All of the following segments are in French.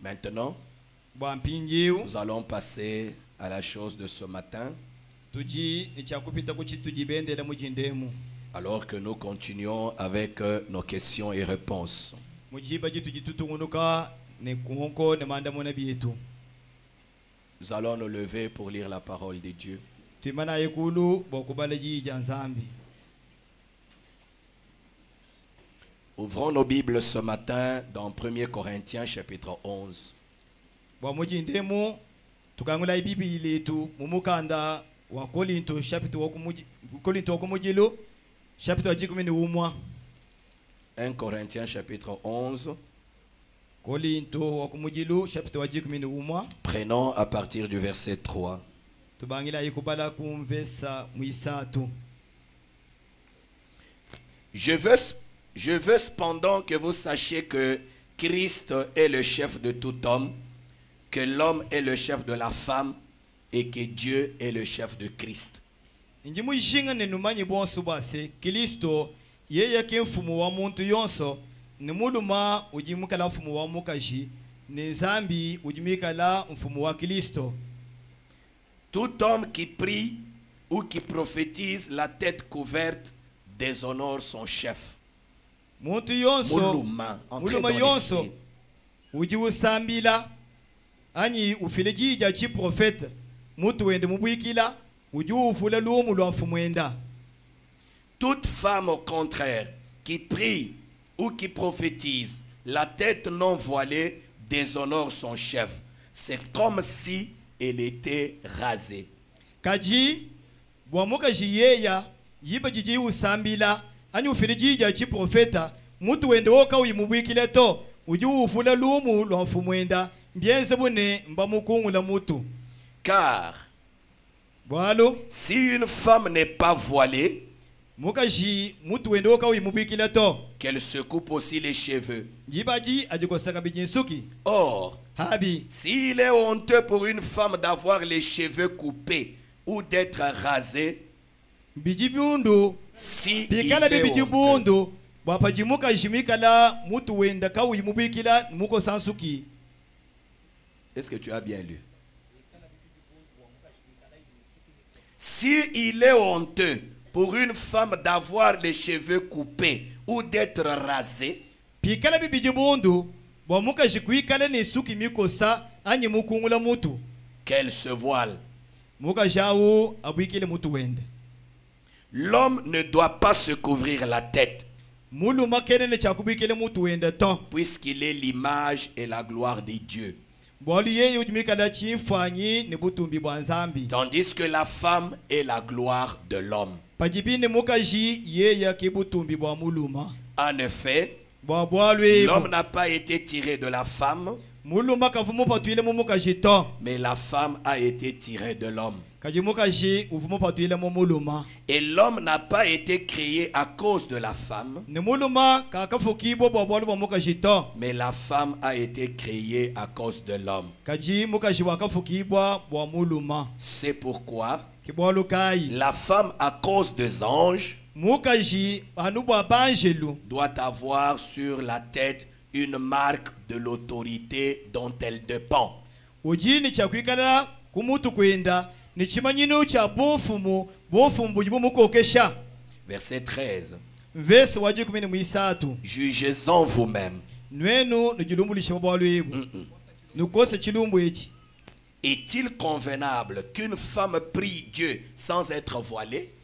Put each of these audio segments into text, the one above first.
Maintenant, nous allons passer à la chose de ce matin, alors que nous continuons avec nos questions et réponses. Nous allons nous lever pour lire la parole de Dieu. Ouvrons nos Bibles ce matin dans 1 Corinthiens chapitre 11. Chapitre 1 Corinthiens chapitre 11. Prenons à partir du verset 3. Je veux cependant que vous sachiez que Christ est le chef de tout homme, que l'homme est le chef de la femme et que Dieu est le chef de Christ. Tout homme qui prie ou qui prophétise la tête couverte déshonore son chef. Muluma yonso uji usambila anyi ufileji ja chi prophète mutu wende mubwikila uji ufula lumu lwa mfumwenda. Toute femme au contraire qui prie ou qui prophétise la tête non voilée déshonore son chef. C'est comme si elle était rasée. Kaji bwamuka jiyeya yiba jiji usambila anyi ufiliji ja chi prophète mutu wende woka uyimubwikile to uji ufula lumu lwa mfumwenda mbienze bune mbamukungu la mutu. Car si une femme n'est pas voilée, qu'elle se coupe aussi les cheveux. Or, s'il est honteux pour une femme d'avoir les cheveux coupés ou d'être rasée, si il est honteux, est-ce que tu as bien lu? Si il est honteux pour une femme d'avoir les cheveux coupés ou d'être rasée, qu'elle se voile. L'homme ne doit pas se couvrir la tête, puisqu'il est l'image et la gloire de Dieu. Tandis que la femme est la gloire de l'homme. En effet, l'homme n'a pas été tiré de la femme, mais la femme a été tirée de l'homme. Et l'homme n'a pas été créé à cause de la femme, mais la femme a été créée à cause de l'homme. C'est pourquoi la femme, à cause des anges, doit avoir sur la tête une marque de l'autorité dont elle dépend. Verset 13. Jugez-en vous-même. Est-il convenable qu'une femme prie Dieu sans être voilée?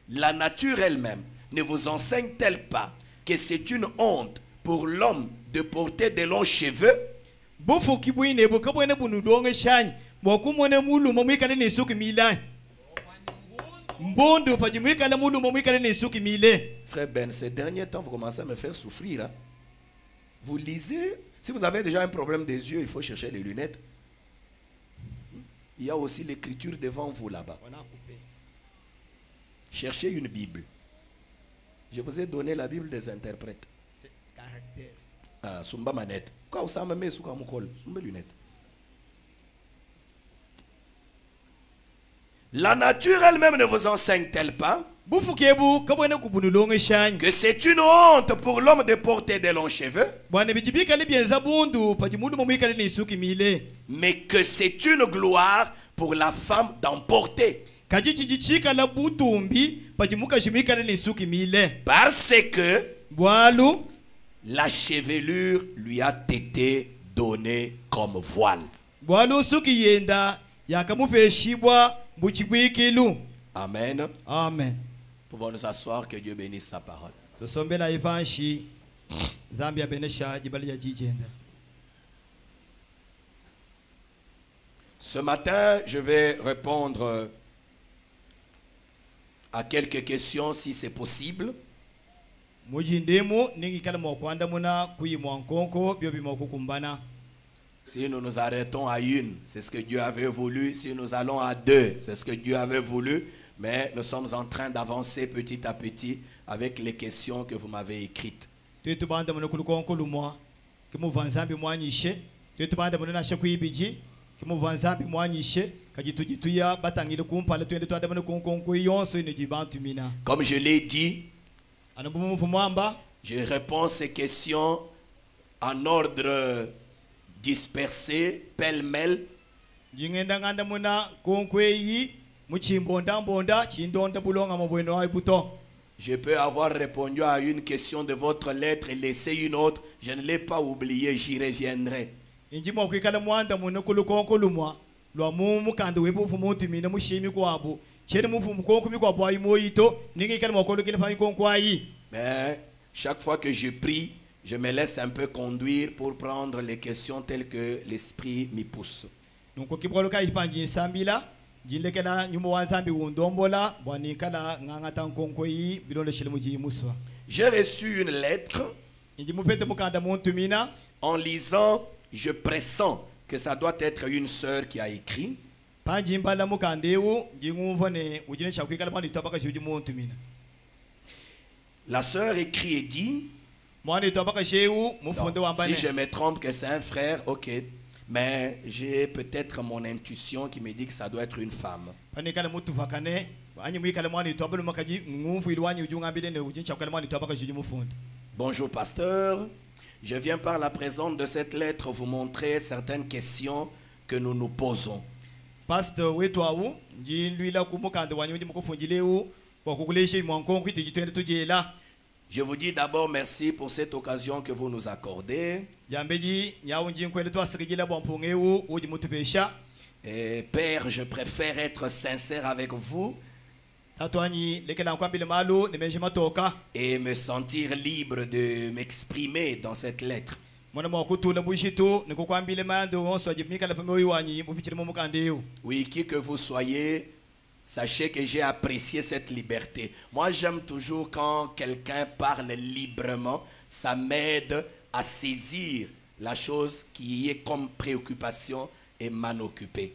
La nature elle-même ne vous enseigne-t-elle pas que c'est une honte pour l'homme de porter de longs cheveux? Frère Ben, ces derniers temps, vous commencez à me faire souffrir. Hein? Vous lisez, si vous avez déjà un problème des yeux, il faut chercher les lunettes. Il y a aussi l'écriture devant vous là-bas. Cherchez une Bible. Je vous ai donné la Bible des interprètes. Ah, Sumba manette. Quoi, vous savez, mais Sumba lunette. La nature elle-même ne vous enseigne-t-elle pas bufukebu kabwene kubunulonge shanyi que c'est une honte pour l'homme de porter des longs cheveux, bwana bijibikali byenza bundu pajimundu momwikale ni isuki mile mais que c'est une gloire pour la femme d'en porter? kajichichikala butumbi pajimuka jimikale ni isuki mile Parce que bwalu la chevelure lui a été donnée comme voile. bwalu suki yenda yakamupeshibwa mbuchibwikilu. Amen. Amen. Pouvons nous asseoir, que Dieu bénisse sa parole. Tusombela ivanshi Zambia benesha jibali ya jijenda. Ce matin, je vais répondre à quelques questions si c'est possible. Mujindemu ningi kala mokwanda muna kuyimwa nkonko byo bimokukumbana. Si nous nous arrêtons à une, c'est ce que Dieu avait voulu. Si nous allons à deux, c'est ce que Dieu avait voulu. Mais nous sommes en train d'avancer petit à petit avec les questions que vous m'avez écrites. Tutubanda muna kulukonko lumwa kimu vanzambi mwanyishe. Tutubanda muna nashe kuibiji kimu vanzambi mwanyishe kajitujituya batangile kumpala twende twanda muna konkonko yonso inijibantu mina. Comme je l'ai dit, Anabumu fumwamba je réponds ces questions en ordre dispersé, pêle-mêle. jingenda nganda muna konkweyi muchimbonda mbonda chindonda bulonga mabweno ay buto. Je peux avoir répondu à une question de votre lettre et laisser une autre. Je ne l'ai pas oublié, j'y reviendrai. Injimo kwikala mwanda muna kulukonko lumwa lwa mumu kandi webu fumuntu mina mushimi kwabo chene mufu mukonko mikwabo ay moyito ningi kala makolo kile fa konko ayi. Mais chaque fois que je prie, je me laisse un peu conduire pour prendre les questions telles que l'Esprit m'y pousse. Nuko kibolo kai panji sambila jindekela nyumo wanzambi wondombola bwani kala ngangata konko yi bilole shilimu ji muswa. J'ai reçu une lettre. Injimupete mukanda muntu mina En lisant, je pressens que ça doit être une sœur qui a écrit. panji mbala mukandewu jingumvone ujine chakwikala bwani tabaka shuji muntu mina. La sœur écrit et dit, Mwani tabaka shewu mufunde non, wambane. si je me trompe que c'est un frère, ok. Mais j'ai peut-être mon intuition qui me dit que ça doit être une femme. Panikala mutu fakane anyi mwikala mwani tabalo makaji ngumfu ilwanyi ujungambile ne ujine chakwikala mwani tabaka shuji mufunde. Bonjour pasteur, je viens par la présence de cette lettre vous montrer certaines questions que nous nous posons. Pastor wetu awu njilwila kumukande wanyuji mukufunjilewu wakukuleshe mwankonko itijitwende tujela. Je vous dis d'abord merci pour cette occasion que vous nous accordez. Jambeji nyawu njinkwele twasikijila bwampungewu uji mutupesha. Et Père, je préfère être sincère avec vous Tatwanyi lekela nkwambile malu nimeje matoka. et me sentir libre de m'exprimer dans cette lettre. Mwana mwakutula bushitu nikukwambile mando wonso ajimika la famille wanyi mufichire mu mukandewu. Oui, qui que vous soyez, sachez que j'ai apprécié cette liberté. Moi, j'aime toujours quand quelqu'un parle librement. Ça m'aide à saisir la chose qui est comme préoccupation et m'en occuper.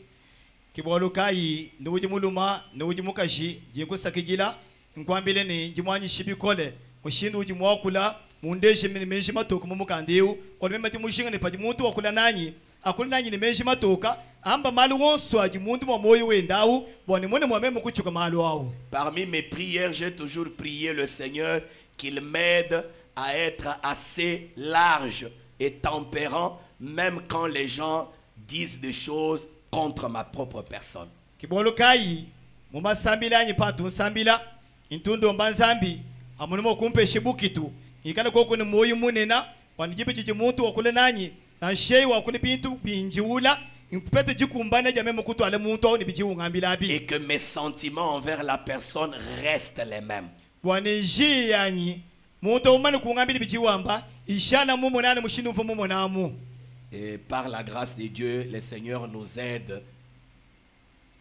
Kibolu kai nuji muluma nuji mukashi jingu sakijila nkwambile ni jimwanyi shibikole mushindu uji mwakula mundeje meji matoka mu mukandewu kwa memati mushinga ni paji muntu wakula nanyi akula nanyi ni meji matoka amba malu wonso aji muntu mwa moyo wendawu bwani mwene mwameme kuchuka malu wawu. Parmi mes prières, j'ai toujours prié le Seigneur qu'il m'aide à être assez large et tempérant, même quand les gens disent des choses contre ma propre personne. Kibolu kai muma sambila anyi patu sambila intundo mbanzambi amunimo kumpe shibukitu ikala koko ni moyo munena wanijibe chichi muntu wakule nanyi na shei wakule bintu binjiula impete jikumbana jame mukutu ale muntu ni biji ungambila bi Et que mes sentiments envers la personne restent les mêmes. waniji yanyi muntu umani kungambili biji wamba ishala mumu nani mushindu mfumu munamu. Et par la grâce de Dieu, le Seigneur nous aide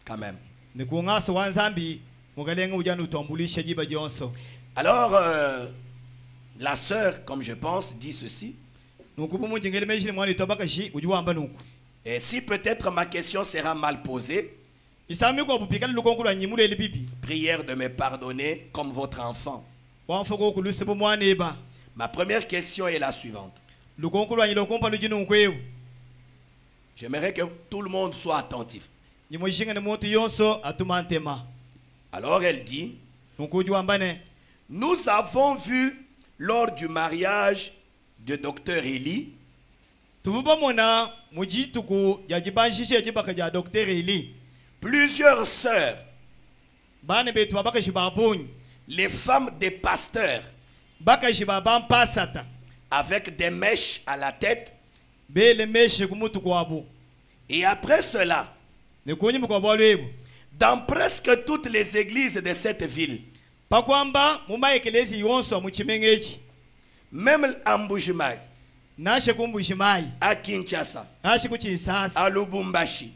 quand même. Ni kungasa wanzambi mugalenga ujanu utambulisha jiba jonso. Alors, la sœur, comme je pense, dit ceci. Nukubu mujingele meji mwani tabakashi ujuwamba nuku. Et si peut-être ma question sera mal posée, Isami kwa bupikala lukonkulu anyimule eli bibi. prière de me pardonner comme votre enfant. Wamfoko kulusibu mwaneba. Ma première question est la suivante. Lukonkulu anyilokompa lujinu nkwewu. J'aimerais que tout le monde soit attentif. Alors elle dit, nous avons vu lors du mariage de Dr. Eli plusieurs sœurs, les femmes des pasteurs, avec des mèches à la tête. Et après cela, dans presque toutes les églises de cette ville, même à Mbujimayi, à Kinshasa, à Lubumbashi,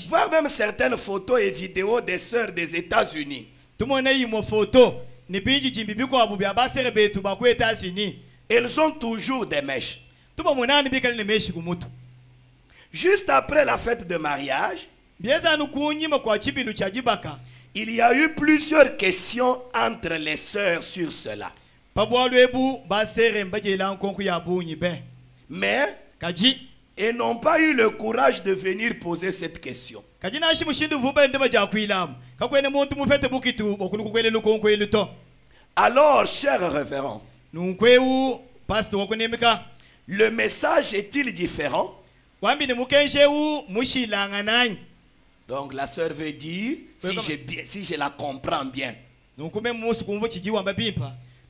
voir même certaines photos et vidéos des sœurs des États-Unis. Elles ont toujours des mèches. Juste après la fête de mariage, il y a eu plusieurs questions entre les sœurs sur cela. Mais elles n'ont pas eu le courage de venir poser cette question. Alors, chers révérends, le message est-il différent? Donc la sœur veut dire, si je la comprends bien,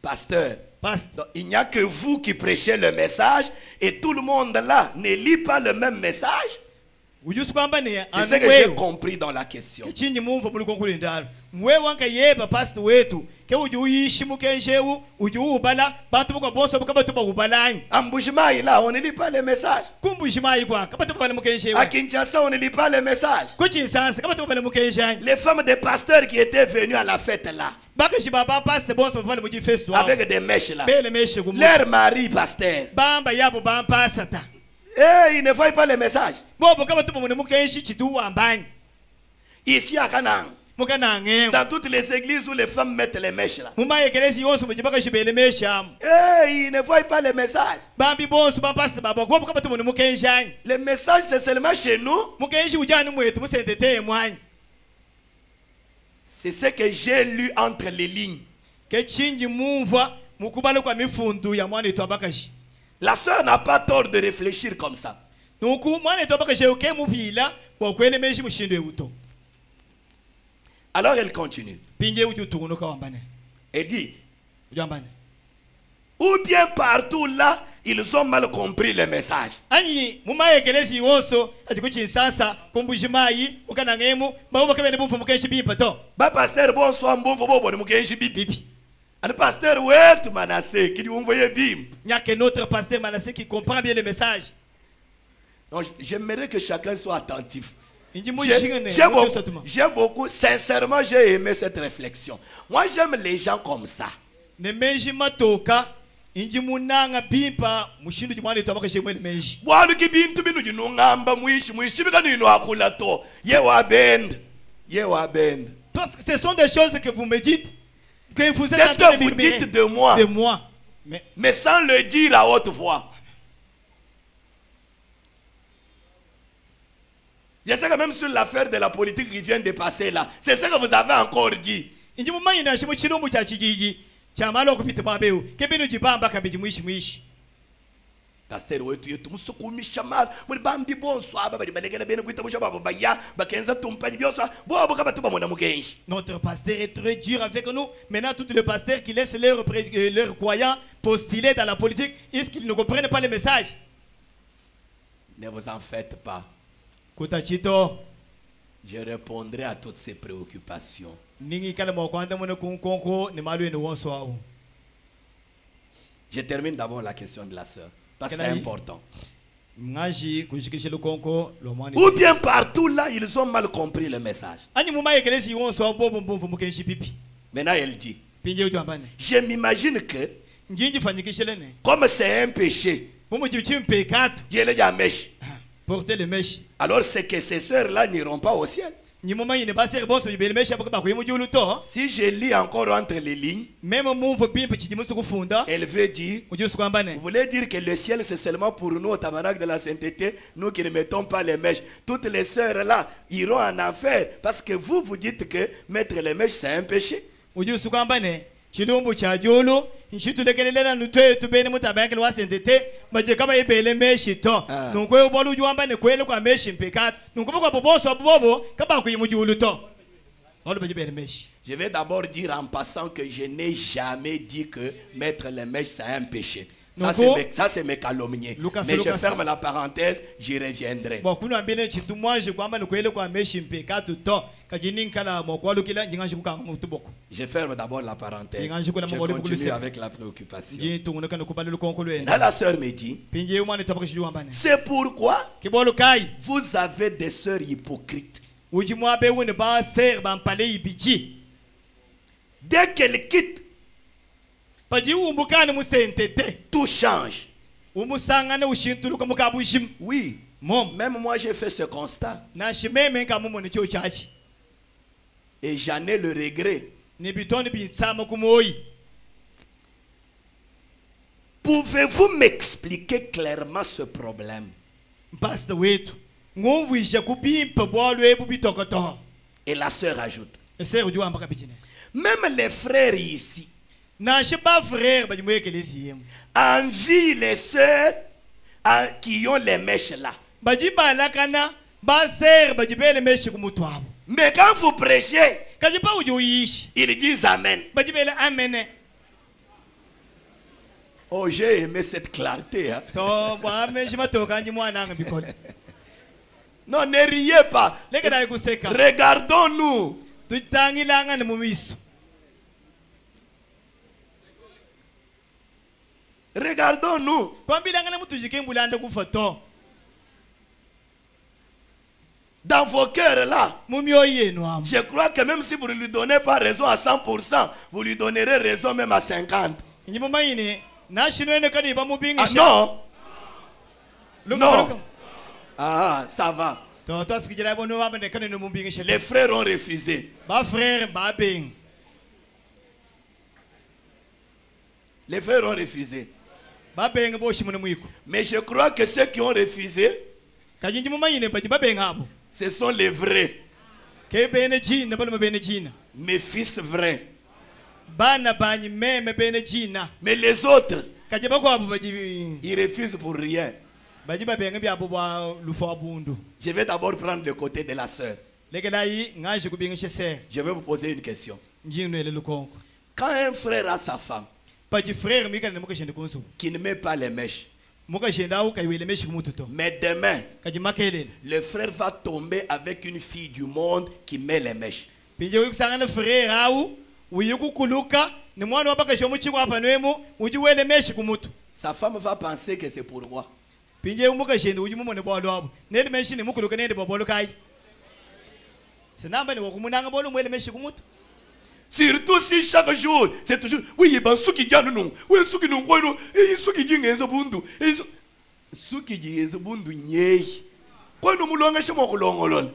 pasteur, il n'y a que vous qui prêchez le message et tout le monde là ne lit pas le même message. C'est ce que j'ai compris dans la question. À Mbujimayi là, on ne lit pas les messages. À Kinshasa, on ne lit pas les messages. Les femmes des pasteurs qui étaient venues à la fête là, avec des mèches là, leur mari pasteur, ils ne voient pas les messages. Ici à Canaan, dans toutes les églises où les femmes mettent les mèches là, ils ne voient pas les messages. Les messages c'est seulement chez nous. C'est ce que j'ai lu entre les lignes. La sœur n'a pas tort de réfléchir comme ça. Alors elle continue. Elle dit, ou bien partout là, ils ont mal compris le message. Ba pasteur bonsoir bonjour bonjour mukenji bibi. Un pasteur ouais Manassé qui dit on voyait bim. Il n'y a qu'un autre pasteur Manassé qui comprend bien le message. Donc j'aimerais que chacun soit attentif. J'ai beaucoup, sincèrement, j'ai aimé cette réflexion. Moi, j'aime les gens comme ça. Parce que ce sont des choses que vous me dites, que vous êtes c'est ce que vous dites de moi. Mais sans le dire à haute voix. Je sais que même sur l'affaire de la politique qui vient de passer là, c'est ce que vous avez encore dit. Pasteur wetu tumusukumisha mal muri bambi bonso aba bali balegela bene kwita busha babo baya bakenza tumpani byoso bo abo kaba tuba mona mugenshi. Notre pasteur est très dur avec nous. Maintenant tous les pasteurs qui laissent leurs croyants postuler dans la politique, est-ce qu'ils ne comprennent pas le message? Ne vous en faites pas. Je répondrai à toutes ces préoccupations. Je termine d'abord la question de la sœur. Parce que c'est important. Ou bien partout là, ils ont mal compris le message. Maintenant, elle dit, je m'imagine que, comme c'est un péché, porter les mèches. alors c'est que ces sœurs-là n'iront pas au ciel. Si je lis encore entre les lignes, elle veut dire, vous voulez dire que le ciel c'est seulement pour nous au tabernacle de la sainteté, nous qui ne mettons pas les mèches. Toutes les sœurs là iront en enfer parce que vous dites que mettre les mèches c'est un péché. Chilumbu cha jolo nchitulekelela nutwe tubene mutabanke lwa sentete baje kaba ibele meshi to nunkwe ubolu juamba ne kwele kwa meshi mpekat nunkubo kwa boboso bobo kaba kuyimujulu to olo baje bele meshi. Je vais d'abord dire en passant que je n'ai jamais dit que mettre les mèches c'est un péché. Ça c'est mes calomnies. Mais je ferme la parenthèse, j'y reviendrai. Bon, kuna mbele chitu mwaje kwamba ne kwele kwa meshi mpekatu to kajininkala mokwalu kila njinganji kuka mutuboko. Je ferme d'abord la parenthèse. Je continue avec la préoccupation. Là, la sœur me dit, c'est pourquoi vous avez des sœurs hypocrites. Dès qu'elles quittent, tout change. Oui, même moi j'ai fait ce constat. Et j'en ai le regret. Pouvez-vous m'expliquer clairement ce problème? Et la sœur ajoute, même les frères ici envient les sœurs qui ont les mèches là. Mais quand vous prêchez, ils disent Amen. Oh, j'ai aimé cette clarté. Hein? Non, ne riez pas. Regardons-nous. Regardons-nous. Dans vos cœurs là, je crois que même si vous ne lui donnez pas raison à 100%, vous lui donnerez raison même à 50%. Ah non. Non. Ah, ça va. Les frères ont refusé. Les frères ont refusé. Mais je crois que ceux qui ont refusé, ce sont les vrais. Mes fils vrais. Mais les autres, ils refusent pour rien. Je vais d'abord prendre le côté de la sœur. Je vais vous poser une question. Quand un frère a sa femme qui ne met pas les mèches, mais demain, le frère va tomber avec une fille du monde qui met les mèches. Sa femme va penser que c'est pour moi. Surtout si chaque jour, c'est toujours oui, il y a qui gagne non, oui, ceux qui nous voient non, et ceux qui gagnent un bundu, et ceux qui gagnent un bundu niais. Quoi nous moulons chez moi colon.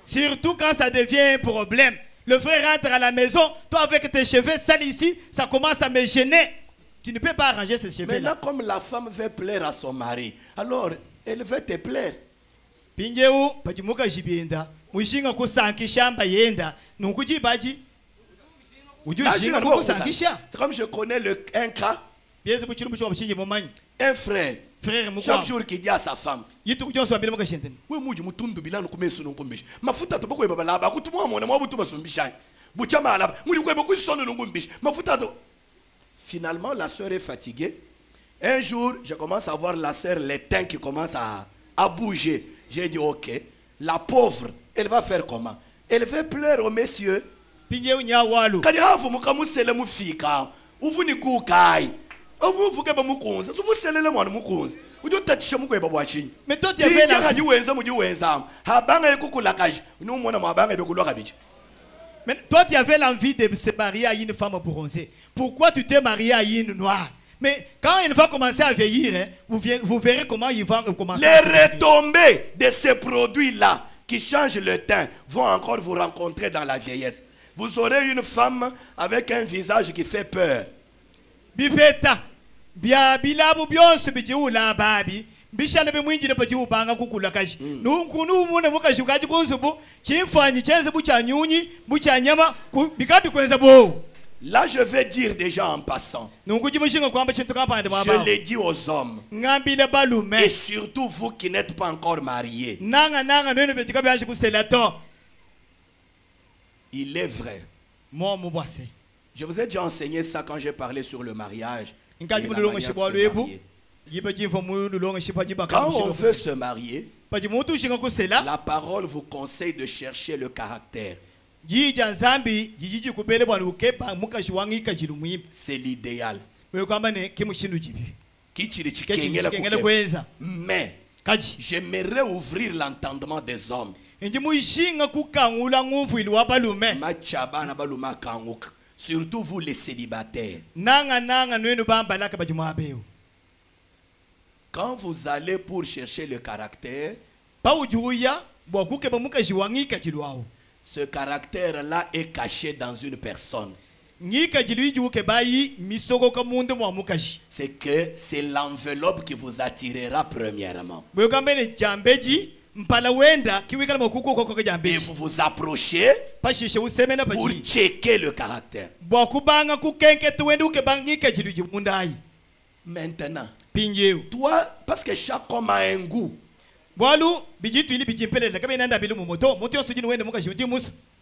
Surtout quand ça devient un problème. Le frère rentre à la maison, toi avec tes cheveux sales ici, ça commence à me gêner. Tu ne peux pas arranger ces cheveux. Maintenant, comme la femme veut plaire à son mari, alors elle veut te plaire. Pinjeu, pajimuka jibienda, mushinga kusankishamba yenda, nukuji baji. C'est comme je connais un cas. Un frère, chaque jour qui dit à sa femme, finalement la soeur est fatiguée. Un jour, je commence à voir la soeur, les teints qui commencent à bouger. J'ai dit ok, la pauvre, elle va faire comment? Elle veut pleurer au monsieur. Kadi hafu mukamusele mufika uvuni kukai uvuke bamukunza uvuselele mwana mukunza udotatisha mukweba bwachini mais toi tu avais la diwenza mudiwenza habanga ekukulakaje numona mabanga bekulwa bichi. Mais toi tu avais l'envie de se marier à une femme bronzée. Pourquoi tu t'es marié à une noire? Mais quand il va commencer à vieillir, hein, vous verrez comment il va commencer. Les retombées de ces produits là qui changent le teint vont encore vous rencontrer dans la vieillesse. Vous aurez une femme avec un visage qui fait peur. Bifeta bia bilabu byonse bijiula babi bishale bimwinjire pajiubanga kukula kaji nunkunu muna mukaji ukaji kunzubu chimfanyi chenze bucha nyunyi bucha nyama bikabi kwenza bo. Là, je vais dire déjà en passant. Je l'ai dit aux hommes. Et surtout vous qui n'êtes pas encore mariés. Il est vrai. Je vous ai déjà enseigné ça quand j'ai parlé sur le mariage. Quand on veut se marier, la parole vous conseille de chercher le caractère. C'est l'idéal. Mais j'aimerais ouvrir l'entendement des hommes. Surtout vous les célibataires. Quand vous allez pour chercher le caractère, ce caractère-là est caché dans une personne. C'est que c'est l'enveloppe qui vous attirera premièrement. Et vous vous approchez pour checker le caractère. Maintenant, toi, parce que chaque homme a un goût.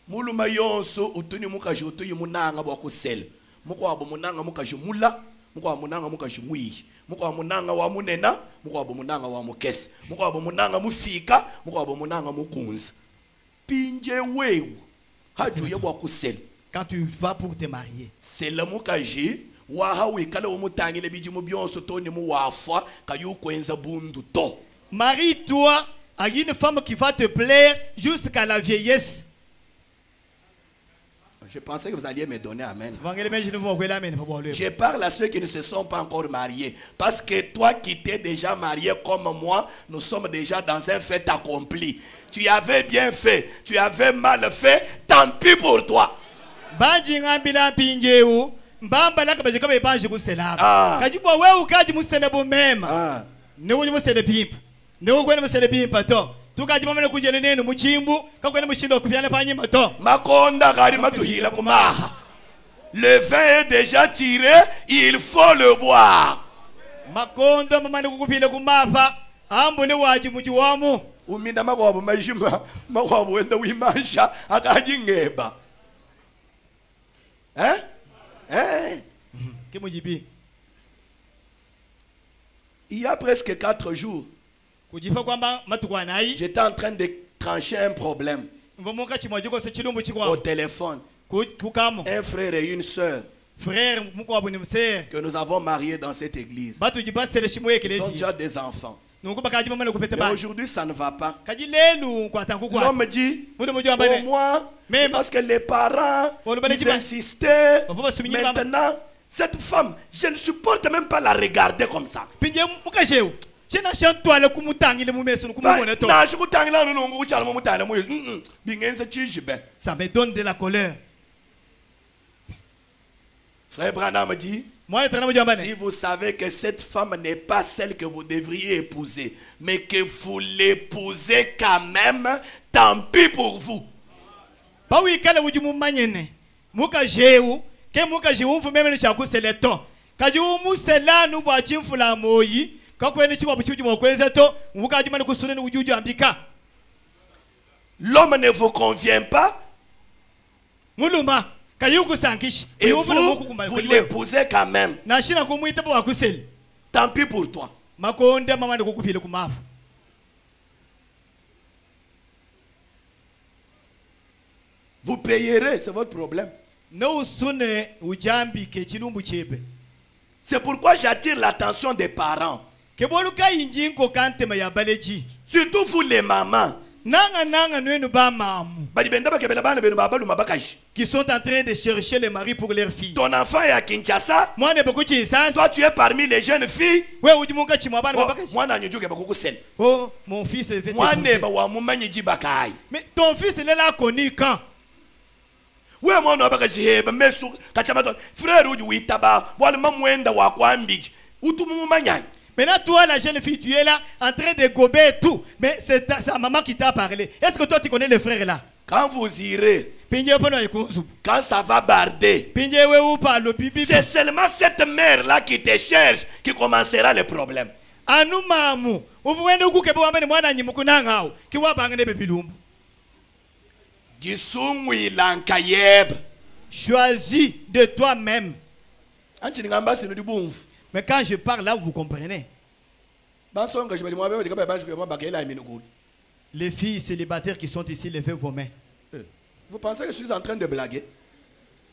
Muluma yonso utuni mukaji utuyi munanga bwakusela mukwa munanga mukaji mula mukwa munanga mukaji mwi mukwa munanga wa munena mukwa munanga wa mukesi mukwa munanga mufika mukwa munanga mukunza pinje wewe hajuye bwakusela. Quand tu vas pour te marier, c'est le mukaji wa hawi kala umutangile bijimu byonso toni mu wafa kayu kwenza bundu to. Marie-toi à une femme qui va te plaire jusqu'à la vieillesse. Je pensais que vous alliez me donner amen. Je parle à ceux qui ne se sont pas encore mariés. Parce que toi qui t'es déjà marié comme moi, nous sommes déjà dans un fait accompli. Tu avais bien fait, tu avais mal fait, tant pis pour toi. Ah. Makonda gari matuhila kumaha. Le vin est déjà tiré, il faut le boire. Makonda mamani kukupila kumafa ambule waji mujiwamu. Uminda magwabu majima magwabu wenda wimansha akaji ngeba. Hein? Hein? Kimujibi. Il y a presque 4 jours. J'étais en train de trancher un problème au téléphone. Un frère et une soeur que nous avons mariés dans cette église. Ils ont déjà des enfants. Mais aujourd'hui ça ne va pas. L'homme me dit, pour moi, parce que les parents, ils insistaient. Maintenant, cette femme, je ne supporte même pas la regarder comme ça. Ça me donne de la colère. Frère Branham me dit, si vous savez que cette femme n'est pas celle que vous devriez épouser, mais que vous l'épousez quand même, tant pis pour vous. L'homme ne vous convient pas et vous l'épousez quand même. Tant pis pour toi. Vous payerez, c'est votre problème. C'est pourquoi j'attire l'attention des parents. Surtout vous les mamans. qui sont en train de chercher les maris pour leurs filles. Ton enfant est à Kinshasa. Moi, Toi, tu es parmi les jeunes filles. Oh, mon fils est fait. Mais ton fils, il est là connu quand? Maintenant, toi, la jeune fille, tu es là en train de gober et tout. Mais c'est sa maman qui t'a parlé. Est-ce que toi, tu connais le frère là? Quand vous irez, quand ça va barder, c'est seulement cette mère-là qui te cherche qui commencera le problème. Choisis de toi-même. Mais quand je parle là, vous comprenez. Les filles célibataires qui sont ici, levez vos mains. Vous pensez que je suis en train de blaguer?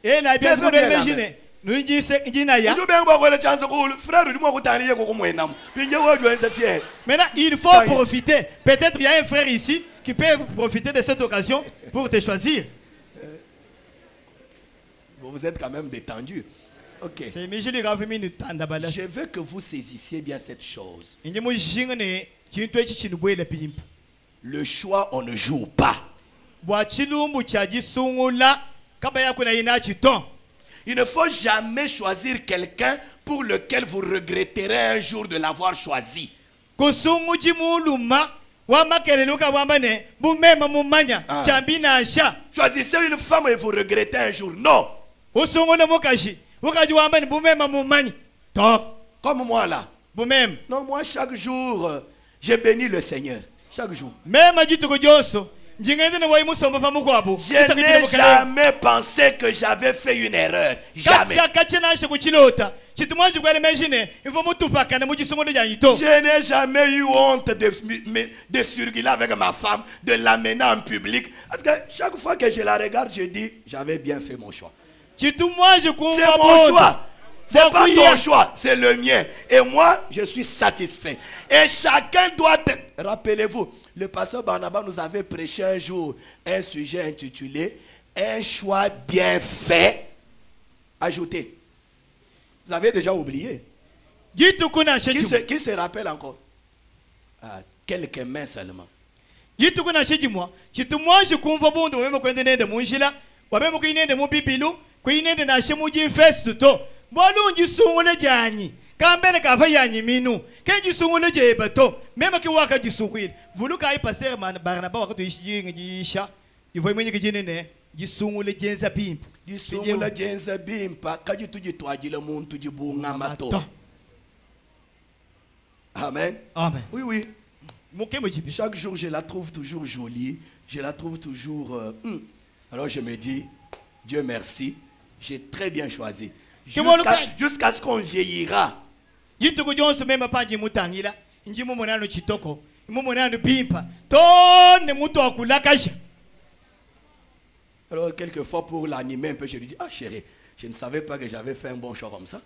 Et là, bien, vous imaginez. Maintenant, il faut profiter. Peut-être il y a un frère ici qui peut profiter de cette occasion pour te choisir. Vous êtes quand même détendu. Ok. Je veux que vous saisissiez bien cette chose. Le choix, on ne joue pas. Il ne faut jamais choisir quelqu'un pour lequel vous regretterez un jour de l'avoir choisi. Choisissez une femme et vous regrettez un jour. Non. Comme moi là. Non, moi chaque jour, je bénis le Seigneur. Chaque jour. Je n'ai jamais pensé que j'avais fait une erreur. Jamais. Je n'ai jamais eu honte de circuler avec ma femme, de l'amener en public. Parce que chaque fois que je la regarde, je dis, j'avais bien fait mon choix. C'est mon choix. C'est pas ton choix, c'est le mien. Et moi, je suis satisfait. Et chacun doit... Rappelez-vous, le pasteur Barnabas nous avait prêché un jour un sujet intitulé « Un choix bien fait, ajouté ». Vous avez déjà oublié. Qui se rappelle encore? Quelques mains seulement. Kambele kava yanyi minu kenji sungule je bato mema ki waka jisukwil vulu kai passer man Barnaba waka yisha ivo mwenye kijine ne jisungule jenza bimpa jisungule jenza bimpa kaji tujitwajile muntu jibunga mato. Amen. Amen. Oui, oui. Chaque jour je la trouve toujours jolie, je la trouve toujours alors je me dis Dieu merci, j'ai très bien choisi. Jusqu'à ce qu'on vieillira. Alors quelquefois pour l'animer un peu, je lui dis, ah chérie, je ne savais pas que j'avais fait un bon choix comme ça.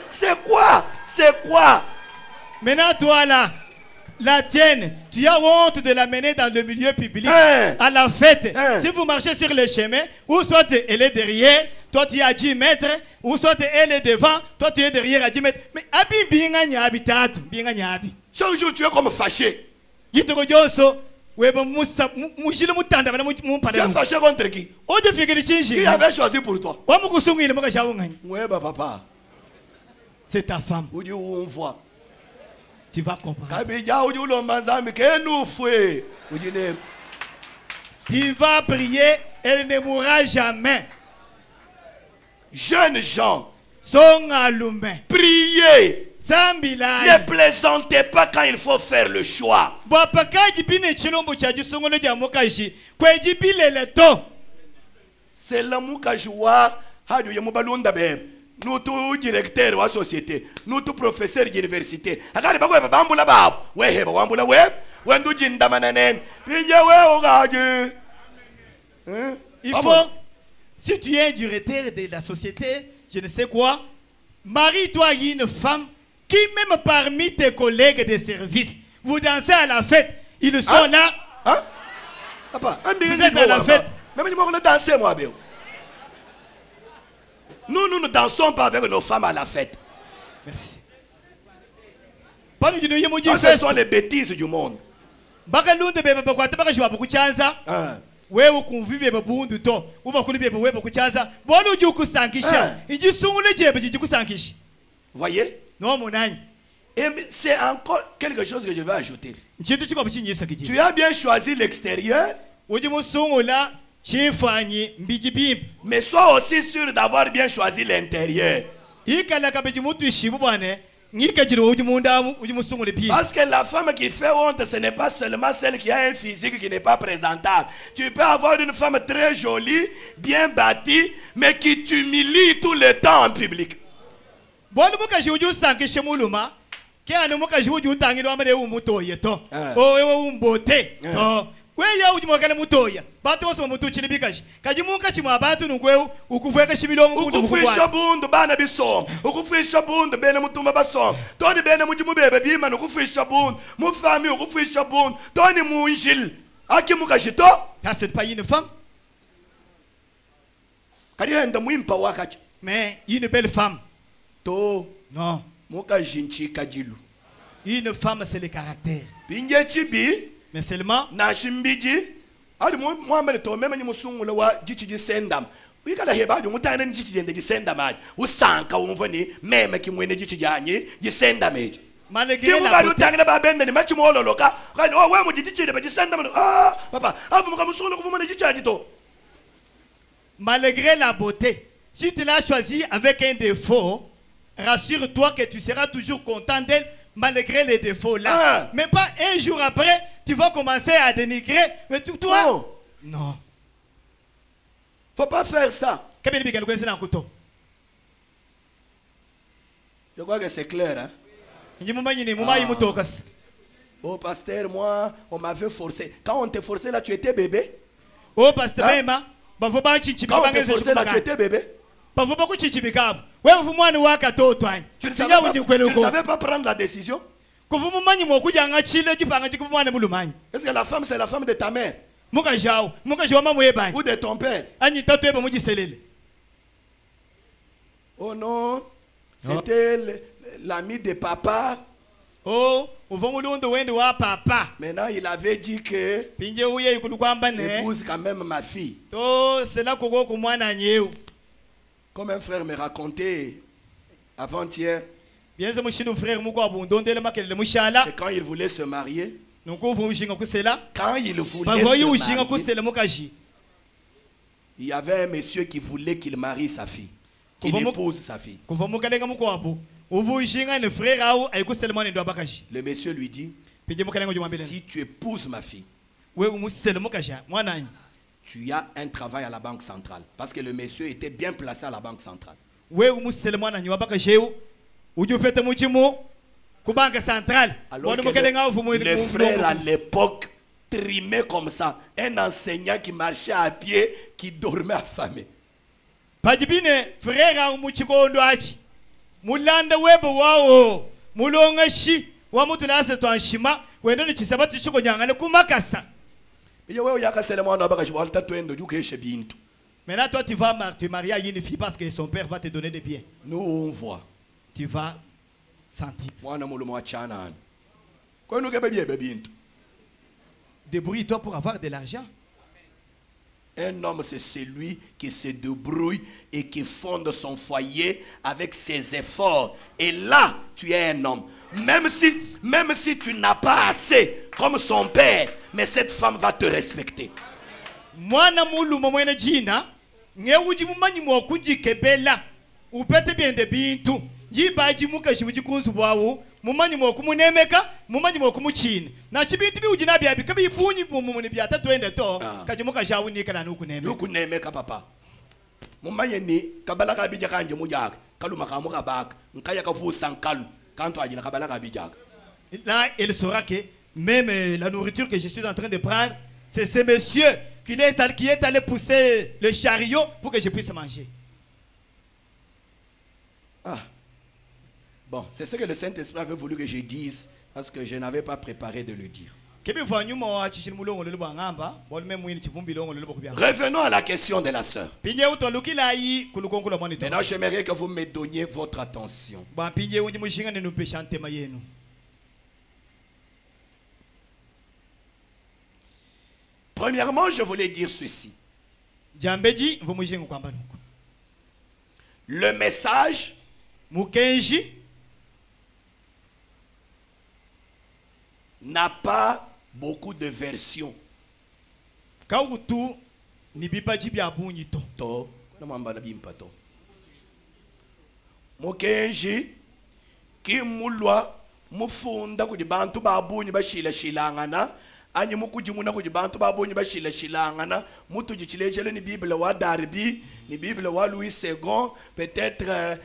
C'est quoi? C'est quoi? Maintenant toi là, la tienne, tu as honte de la mener dans le milieu public, à la fête. Si vous marchez sur le chemin, ou soit elle est derrière, toi tu es à 10 mètres, ou soit elle est devant, toi tu es derrière à 10 mètres. Mais chaque jour tu es comme fâché. Tu es fâché contre qui? Qui avait choisi pour toi? Ouais, bah, papa. C'est ta femme. Où on voit. Tu vas comprendre. Tu vas prier, elle ne mourra jamais. Jeunes gens, priez. Ne plaisantez pas quand il faut faire le choix. C'est l'amour que je vois. Nous tous directeurs de la société, nous tous professeurs d'université. Il faut, si tu es un directeur de la société, je ne sais quoi, marie-toi à une femme qui, même parmi tes collègues de service, vous dansez à la fête, ils sont là. Hein? Papa, vous êtes à la fête. Même si je danser, moi, nous ne dansons pas avec nos femmes à la fête. Merci. Ce sont les bêtises du monde. Wewe kumvibe babundu to uba kuli bebe wewe kuchaza bona uji ukusankisha ijisungule jebe jikusankisha. Voyez? Non mon âne. Et c'est encore quelque chose que je vais ajouter. Tu Tu as bien choisi l'extérieur. Mais sois aussi sûr d'avoir bien choisi l'intérieur. Parce que la femme qui fait honte, ce n'est pas seulement celle qui a un physique qui n'est pas présentable. Tu peux avoir une femme très jolie, bien bâtie, mais qui t'humilie tout le temps en public. Weya ujimwakale mutoya batu wose mutuchile bikashi kajimuka chimwa abantu nukweu ukuvweka shibilo mundu ukufisha bundu bana bisom ukufisha bundu bene mutumba basom toni bene mujimubebe bima ukufisha bundu mufami ukufisha bundu toni munjil akimuka shito. Ça c'est pas une femme kadi henda muimpa wakacha mais une belle femme to non muka jinchi kajilu. Une femme c'est le caractère binje chibi. Mais seulement na shimbiji ali Muhammad to mema nyimusungula wa jichiji sendam wikala heba ju mutana jichiji ende gisendam aje usanka umvoni meme kimwene jichiji anye gisendam aje malgré la beauté utangina babende ni machi mololoka kani o we mu jichiji be gisendam papa avu mukamusungula kuvuma jichaji to. Malgré la beauté, si tu l'as choisi avec un défaut, rassure-toi que tu seras toujours content d'elle malgré les défauts là. Mais pas un jour après, tu vas commencer à dénigrer. Mais toi, non. Non. Faut pas faire ça. Je crois que c'est clair. Hein? Oh pasteur, moi, on m'avait forcé. Quand on t'a forcé là, tu étais bébé. Oh pasteur, hein? Quand on t'a forcé là, tu étais bébé. Tu ne savais pas prendre la décision. Est-ce que la femme, c'est la femme de ta mère ou de ton père? Oh non, c'était l'ami de papa. Oh, maintenant il avait dit que épouse quand même ma fille. Comme un frère me racontait avant-hier, et quand il voulait se marier, il y avait un monsieur qui voulait qu'il marie sa fille, qu'il épouse sa fille. Le monsieur lui dit, si tu épouses ma fille, tu as un travail à la banque centrale. Parce que le monsieur était bien placé à la banque centrale. Alors que les frères à l'époque trimaient comme ça. Un enseignant qui marchait à pied, qui dormait affamé. Maintenant, toi, tu vas te marier à une fille parce que son père va te donner des biens. Nous, on voit. Tu vas sentir. Débrouille-toi pour avoir de l'argent. Un homme, c'est celui qui se débrouille et qui fonde son foyer avec ses efforts. Et là, tu es un homme. Même si tu n'as pas assez comme son père, mais cette femme va te respecter. Mwana mulu mwene jina ngeuji mumanyi mwokujikebela upete byende bintu yibaji mukashi kunzu bwawo mumanyi mwokumunemeka mumanyi mwokumuchina na chibintu biuji nabya bikabi bunyi mumuni byatatu ende to kaji mukashi awunika na nukunemeka nukunemeka papa Mumayeni kabala kabija kanje mujak. Kalu makamu kabak. Nkaya kafu sankalu. Kanto ajina kabala kabija. Là, elle saura que même la nourriture que je suis en train de prendre, c'est ce monsieur qui est allé pousser le chariot pour que je puisse manger. Ah. Bon, c'est ce que le Saint-Esprit avait voulu que je dise, parce que je n'avais pas préparé de le dire. Revenons à la question de la sœur. Maintenant, j'aimerais que vous me donniez votre attention. Premièrement, je voulais dire ceci. Le message n'a pas beaucoup de versions. Mokenji ki mulwa mufunda kuti bantu babunyi bashila shilangana anyi mukujimuna kuti bantu babunyi bashila shilangana mutu jichilechele ni Bible wa Darby ni Bible wa Louis II peut-être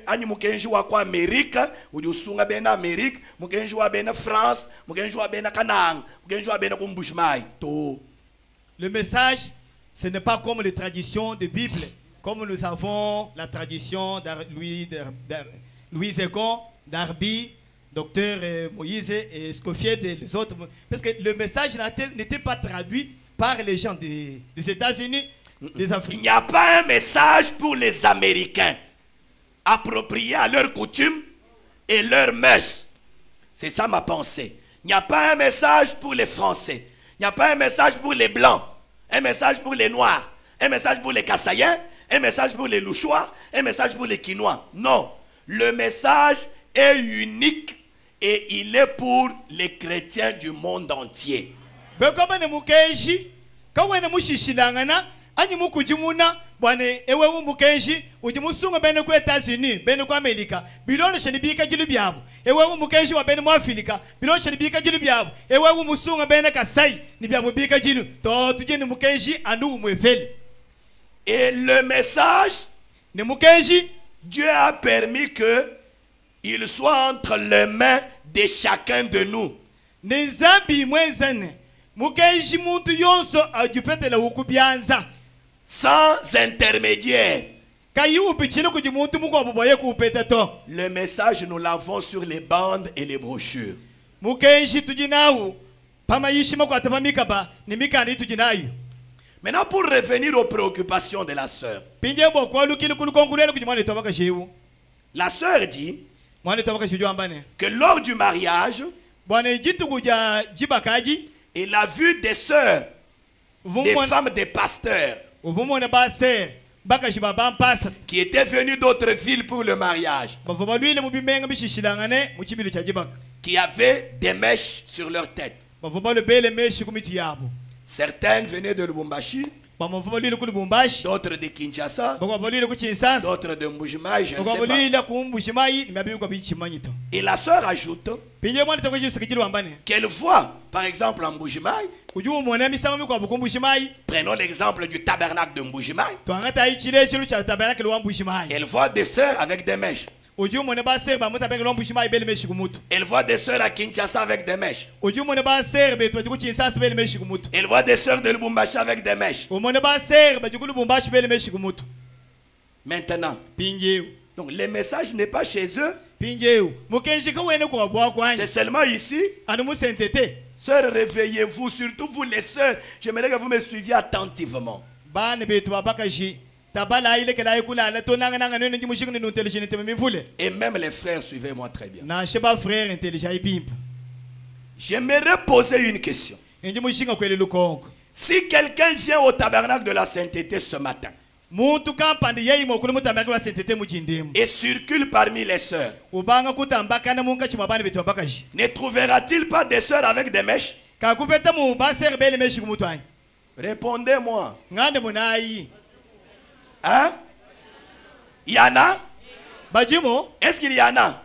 anyi mukenji wa kwa Amerika udi usunga bena Amerika mukenji wa bena France mukenji wa bena Kanang mukenji wa bena kumbushmai to. Le message ce n'est pas comme les traditions de Bible, comme nous avons la tradition de Louis II, Darby, Docteur Moïse et Scofield et les autres. Parce que le message n'était pas traduit par les gens des États-Unis, des Africains. Il n'y a pas un message pour les Américains approprié à leurs coutumes et leurs mœurs. C'est ça ma pensée. Il n'y a pas un message pour les Français. Il n'y a pas un message pour les Blancs, un message pour les Noirs, un message pour les Kassaïens, un message pour les Louchois, un message pour les Quinois. Non, le message est unique et il est pour les chrétiens du monde entier. Ani mukujimuna bwane ewe umukenji ujimusunga bene ku États-Unis bene ku Amerika bilone shenibika jilu byabo ewe umukenji wa bene mu Afrika bilone shenibika jilu byabo ewe umusunga bene Kasai ni byabo bika jilu to tujeni mukenji anu umwefeli. Et le message ne mukenji Dieu a permis que il soit entre les mains de chacun de nous. Ne zambi mwezane mukenji muntu yonso ajupetela ukubyanza sans intermédiaire. Le message, nous l'avons sur les bandes et les brochures. Maintenant, pour revenir aux préoccupations de la sœur. La sœur dit que lors du mariage, elle a vu des sœurs, des femmes des pasteurs, qui étaient venus d'autres villes pour le mariage, qui avaient des mèches sur leur tête. Certaines venaient de Lubumbashi, d'autres de Kinshasa, d'autres de Mbujimaï, je ne sais pas. Et la sœur ajoute qu'elle voit, par exemple en Mbujimaï, prenons l'exemple du tabernacle de Mbujimaï, elle voit des sœurs avec des mèches. Elle voit des sœurs à Kinshasa avec des mèches. Elle voit des sœurs de Lubumbashi avec des mèches. Maintenant, donc le message n'est pas chez eux. C'est seulement ici. Sœurs, réveillez-vous, surtout vous les sœurs. J'aimerais que vous me suiviez attentivement. Et même les frères, suivez-moi très bien. J'aimerais poser une question. Si quelqu'un vient au tabernacle de la sainteté ce matin et circule parmi les sœurs, ne trouvera-t-il pas des sœurs avec des mèches? Répondez-moi. Hein? Il y en a? Est-ce qu'il y en a?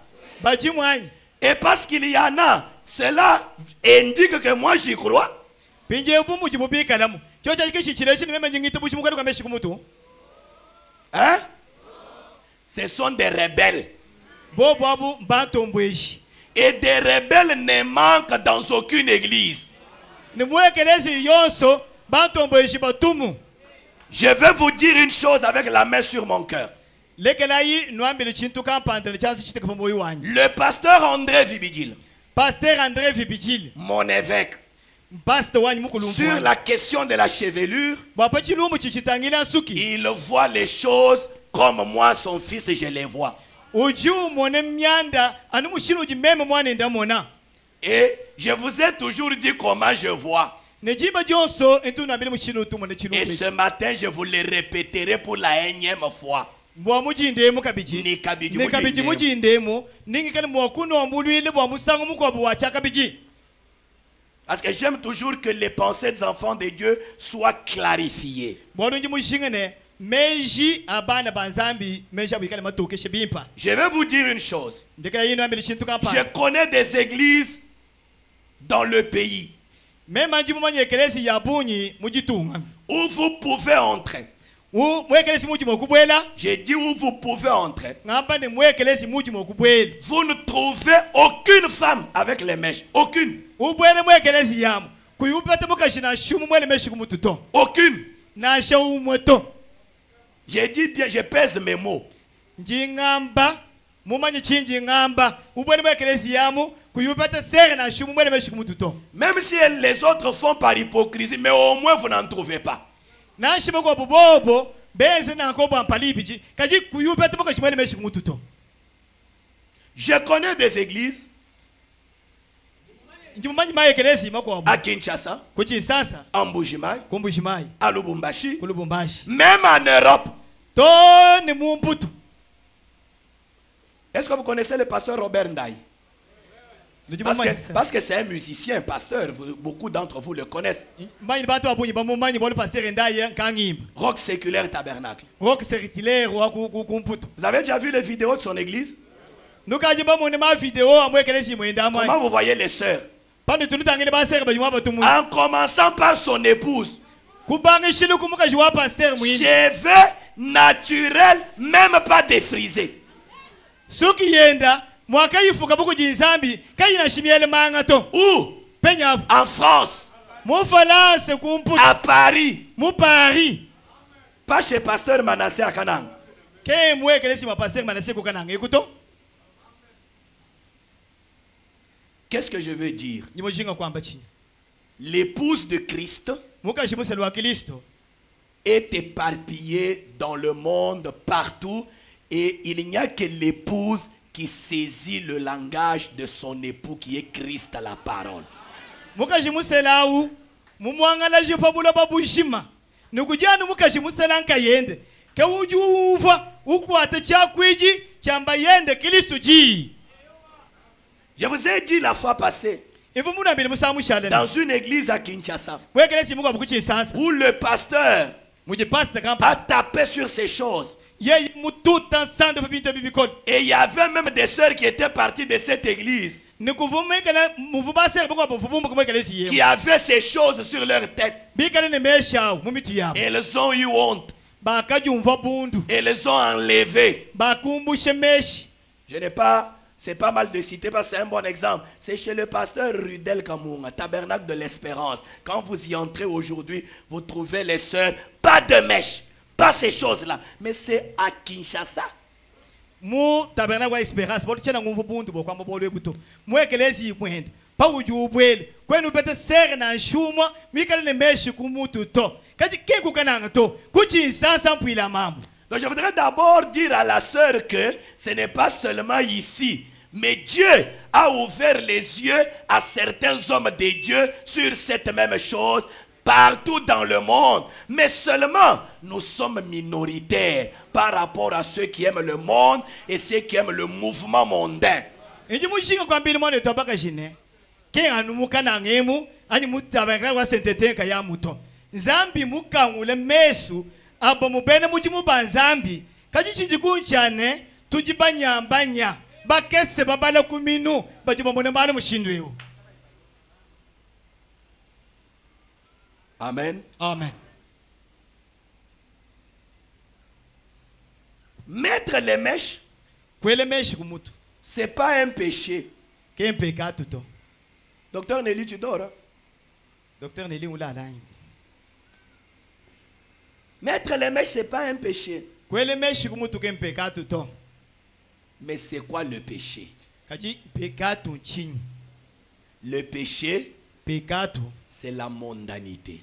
Et parce qu'il y en a, cela indique que moi j'y crois. Hein? Ce sont des rebelles. Et des rebelles ne manquent dans aucune église. Je veux vous dire une chose avec la main sur mon cœur. Le pasteur André Vibidjil, mon évêque, sur la question de la chevelure, il voit les choses comme moi, son fils, je les vois. Et je vous ai toujours dit comment je vois. Et ce matin, je vous le répéterai pour la énième fois. Parce que j'aime toujours que les pensées des enfants de Dieu soient clarifiées. Je vais vous dire une chose. Je connais des églises dans le pays où vous pouvez entrer. J'ai dit où vous pouvez entrer. Vous ne trouvez aucune femme avec les mèches. Aucune. Aucune. J'ai dit bien, je pèse mes mots. Même si les autres font par hypocrisie, mais au moins vous n'en trouvez pas. Je connais des églises à Kinshasa, à Mbujimayi, à Lubumbashi, même en Europe. Est-ce que vous connaissez le pasteur Robert Ndaï? Parce que c'est un musicien, pasteur, beaucoup d'entre vous le connaissent. Rock séculaire tabernacle. Vous avez déjà vu les vidéos de son église? Comment vous voyez les sœurs? En commençant par son épouse. Cheveux naturels, même pas défrisés. Où? En France. À Paris. Pas chez pasteur Manassé à Kanang. Qu'est-ce que je veux dire? L'épouse de Christ est éparpillée dans le monde partout et il n'y a que l'épouse qui saisit le langage de son époux qui est Christ à la parole. Je vous ai dit la fois passée, dans une église à Kinshasa, où le pasteur a tapé sur ces choses. Et il y avait même des sœurs qui étaient parties de cette église, qui avaient ces choses sur leur tête. Et elles ont eu honte. Et les ont enlevées. Je n'ai pas... C'est pas mal de citer parce que c'est un bon exemple. C'est chez le pasteur Rudel Kamunga, tabernacle de l'espérance. Quand vous y entrez aujourd'hui, vous trouvez les sœurs, pas de mèches, pas ces choses-là. Mais c'est à Kinshasa. Donc je voudrais d'abord dire à la sœur que ce n'est pas seulement ici, mais Dieu a ouvert les yeux à certains hommes de Dieu sur cette même chose partout dans le monde. Mais seulement, nous sommes minoritaires par rapport à ceux qui aiment le monde et ceux qui aiment le mouvement mondain. Abo mubene mujimu banzambi kaji chijikunchane tujibanyambanya bakese babala kuminu bajibamone bana mushindweyo. Amen. Amen. Mettre les mèches, kwele meshi kumutu c'est pas un péché. kempeka tuto Docteur Nelly, tu dors, hein? docteur Nelly ulala Mettre les mèches, c'est pas un péché. kwele meshi kumutu kempeka tuto Mais c'est quoi le péché? kaji pekatu chini Le péché, pekatu c'est la mondanité.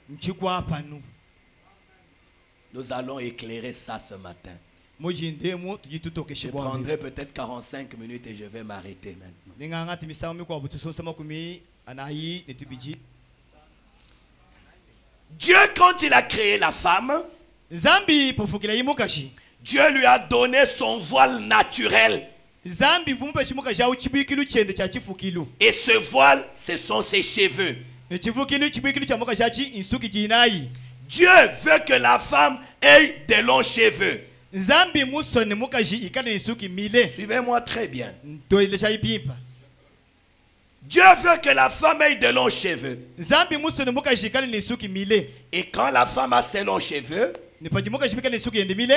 mchikwa panu Nous allons éclairer ça ce matin. mujindemu tujitutoke Je shibwa prendrai peut-être 45 minutes et je vais m'arrêter maintenant. ninganga timisawo mikwa butusosa makumi anayi netubiji Dieu, quand il a créé la femme, zambi pofukila yimukashi Dieu lui a donné son voile naturel. zambi vumupa shimukashi au chibukilu chende cha chifukilu Et ce voile, ce sont ses cheveux. ne chifukilu chibukilu cha mukashi achi insuki jinayi Dieu veut que la femme ait de longs cheveux. zambi musoni mukashi ikale insuki mile Suivez-moi très bien. toilesha ipimpa Dieu veut que la femme ait de longs cheveux. zambi musoni mukashi ikale insuki mile Et quand la femme a ses longs cheveux, ne paji mukashi ikale insuki yende mile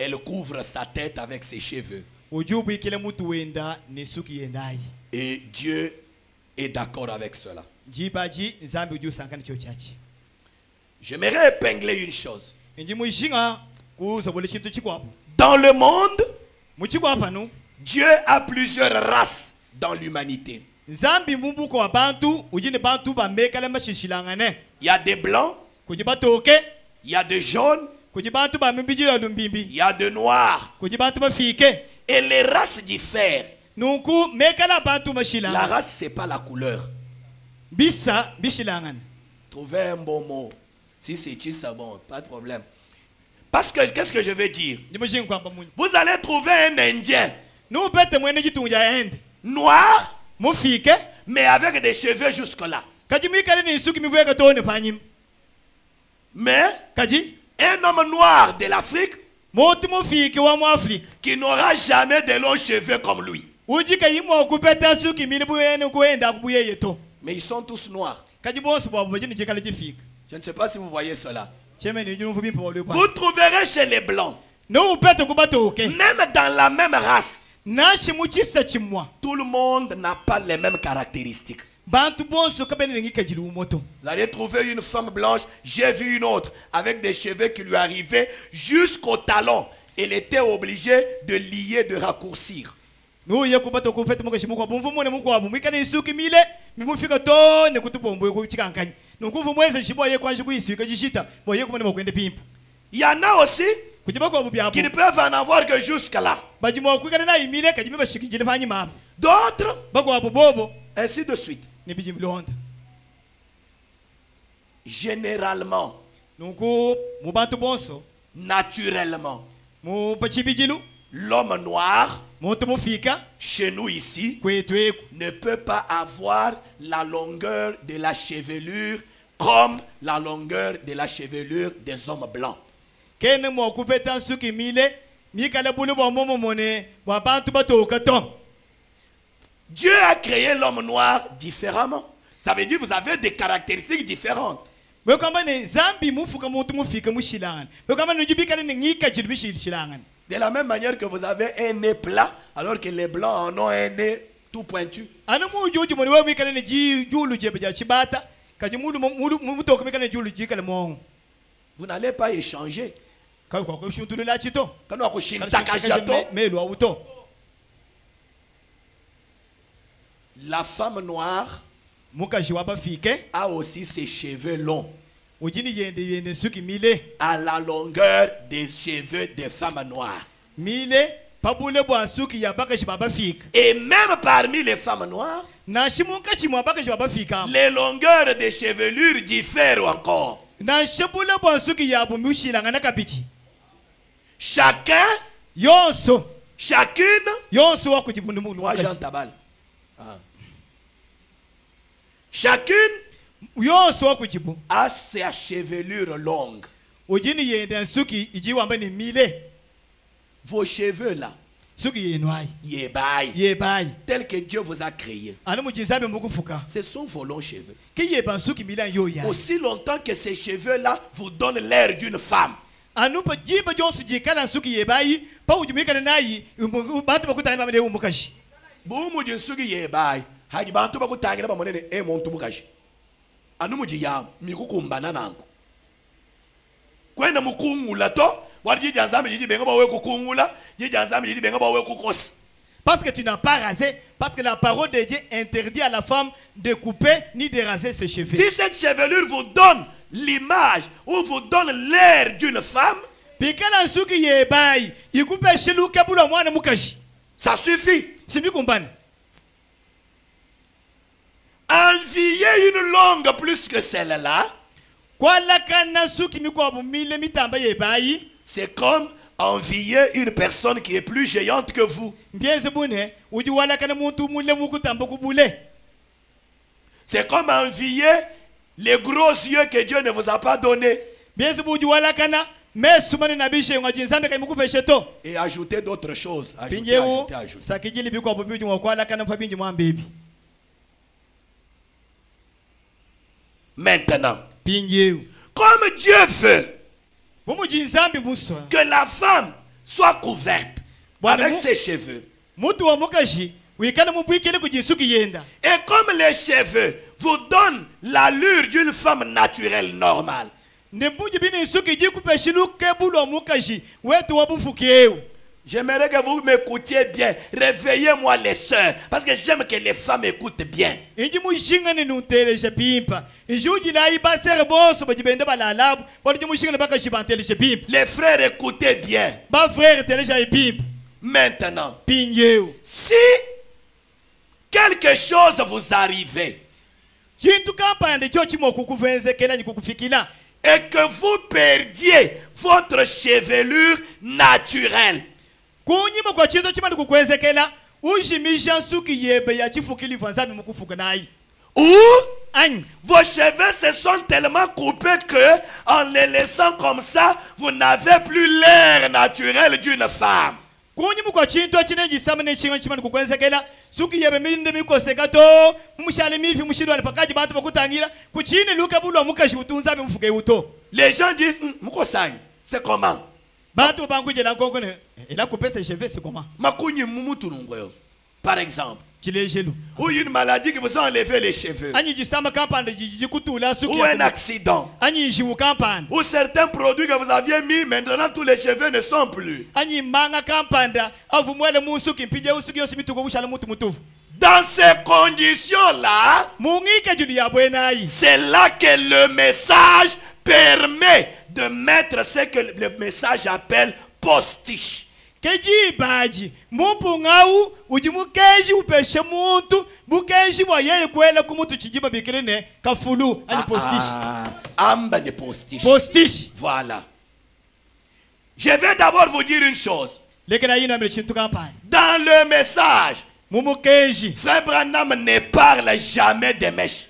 elle couvre sa tête avec ses cheveux. ujubu ikile mutu wenda nisuki yendayi Et Dieu est d'accord avec cela. jibaji zambi uju sankani cho chachi J'aimerais épingler une chose. inji muishinga kuzobole chintu chikwapo Dans le monde, muchikwapa nu Dieu a plusieurs races dans l'humanité. zambi mumbuko wa bantu ujini bantu bamekale mashishilangane Il y a des blancs, kuji batoke il y a des jaunes, kuji bantu bamimbijila lumbimbi il y a des noirs. kuji bantu bafike Et les races diffèrent. nuku mekala bantu La mashilanga race, ce n'est pas la couleur. bisa bishilangane Trouvez un bon mot. Si c'est ça, bon, pas de problème. Parce que, qu'est-ce que je veux dire? ndimushinga kwamba munyi Vous allez trouver un Indien nupete mwene chitunja ende noir, mufike mais avec des cheveux jusque-là. kaji mwikale ni isuki mivweka tone panyim Mais kaji un homme noir de l'Afrique moti mufike wa muafrika qui n'aura jamais de longs cheveux comme lui. ujika yimo kupeta suki mili buyene kuenda kubuye yeto Mais ils sont tous noirs. kaji bosi bwabo bajini jikale jifika Je ne sais pas si vous voyez cela. chemeni ujinu mfumimpa wale pa Vous trouverez chez les blancs, no upete kubatoke même dans la même race, nashi muchisa chimwa tout le monde n'a pas les mêmes caractéristiques. bantu bonso kabene ngika jilu moto Vous allez trouver une femme blanche, j'ai vu une autre, avec des cheveux qui lui arrivaient jusqu'au talon. Elle était obligée de lier, de raccourcir. no ye kubato kupete muka shimu kwa bumfu mone muko abu mikane isuki mile mimufika tone kutupombo ku chikankanye nukuvu mweze shibwa ye kwanji kuisika jishita boye kumane makwende pimpa Il y en a aussi kujiba kwa bubyapo qui ne peuvent en avoir que jusqu'à là. bajimo kwikana na imile kajime bashiki jine fanyi mabo D'autres, bako abu bobo ainsi de suite. ni bijimi londa Généralement, nuku mubantu bonso naturellement, mu pachibijilu l'homme noir, moto mufika chez nous ici, kwetweku ne peut pas avoir la longueur de la chevelure comme la longueur de la chevelure des hommes blancs. kene mo kupeta suki mile mikale bulu bo momo mone wa bantu batoka to Dieu a créé l'homme noir différemment. Ça veut dire que vous avez des caractéristiques différentes. we kama ne zambi mufuka mutu mufika mushilangana we kama ne jibikale ne ngika jilu bishilangana De la même manière que vous avez un nez plat, alors que les blancs en ont un nez tout pointu. ana mu juji mo we mikale ne julu jebe ja chibata kaji mulu mutoka mikale julu jikale mo Vous n'allez pas échanger. ka ko shuntulu la chito Quand on a me lo auto la femme noire mukaji wa bafike a aussi ses cheveux longs, ujini yende suki mile à la longueur des cheveux des femmes noires. mile pabule bwa suki ya bakaji baba fika Et même parmi les femmes noires, na shimunka chimwa bakaji baba fika les longueurs des chevelures diffèrent encore. na shebule bwa suki ya bu mushilangana kabichi Chacun, chacune, yonso wa kujibundu mu moi Jean Tabal. Ah. Chacune yonso wa kujibu a sa chevelure longue. ujini yende suki iji wamba ni mile Vos cheveux là, suki yenwai yebaï, yebai tel que Dieu vous a créé, ana mujizabe mukufuka ce sont vos longs cheveux. ki yeba suki mila yo ya Aussi longtemps que ces cheveux là vous donnent l'air d'une femme. anu pa jiba jonsu jikala suki yebayi pa ujumika nayi bantu bakutanga bamede umukashi bumu jinsugi yebai haji bantu bakutangira bamonene muntu mukashi anu mujiya mikukumbana nango kwenda mukungula to wadi janzambe jiji benga bawe kukungula jiji janzambe jiji benga bawe kukosi. Parce que tu n'as pas rasé, parce que la parole de Dieu interdit à la femme de couper ni de raser ses cheveux. Si cette chevelure vous donne l'image ou vous donne l'air d'une femme, ça suffit. Envier une langue plus que celle-là, c'est comme envier une personne qui est plus géante que vous. C'est comme envier les gros yeux que Dieu ne vous a pas donnés. Et ajouter d'autres choses. Ajouter. Maintenant, comme Dieu veut que la femme soit couverte avec ses cheveux, et comme les cheveux vous donnent l'allure d'une femme naturelle normale, j'aimerais que vous m'écoutiez bien. Réveillez-moi les sœurs, parce que j'aime que les femmes écoutent bien. Les frères, écoutez bien. Maintenant, si quelque chose vous arrivait et que vous perdiez votre chevelure naturelle, ou vos cheveux se sont tellement coupés que en les laissant comme ça, vous n'avez plus l'air naturel d'une femme. Les gens disent, c'est comment? Il a coupé ses cheveux, c'est comment? Par exemple, ou une maladie qui vous a enlevé les cheveux, ou un accident, ou certains produits que vous aviez mis, maintenant tous les cheveux ne sont plus. Dans ces conditions-là, c'est là que le message permet de mettre ce que le message appelle postiche. Amba de postiche. Voilà. Je vais d'abord vous dire une chose. Dans le message, Frère Branham ne parle jamais des mèches.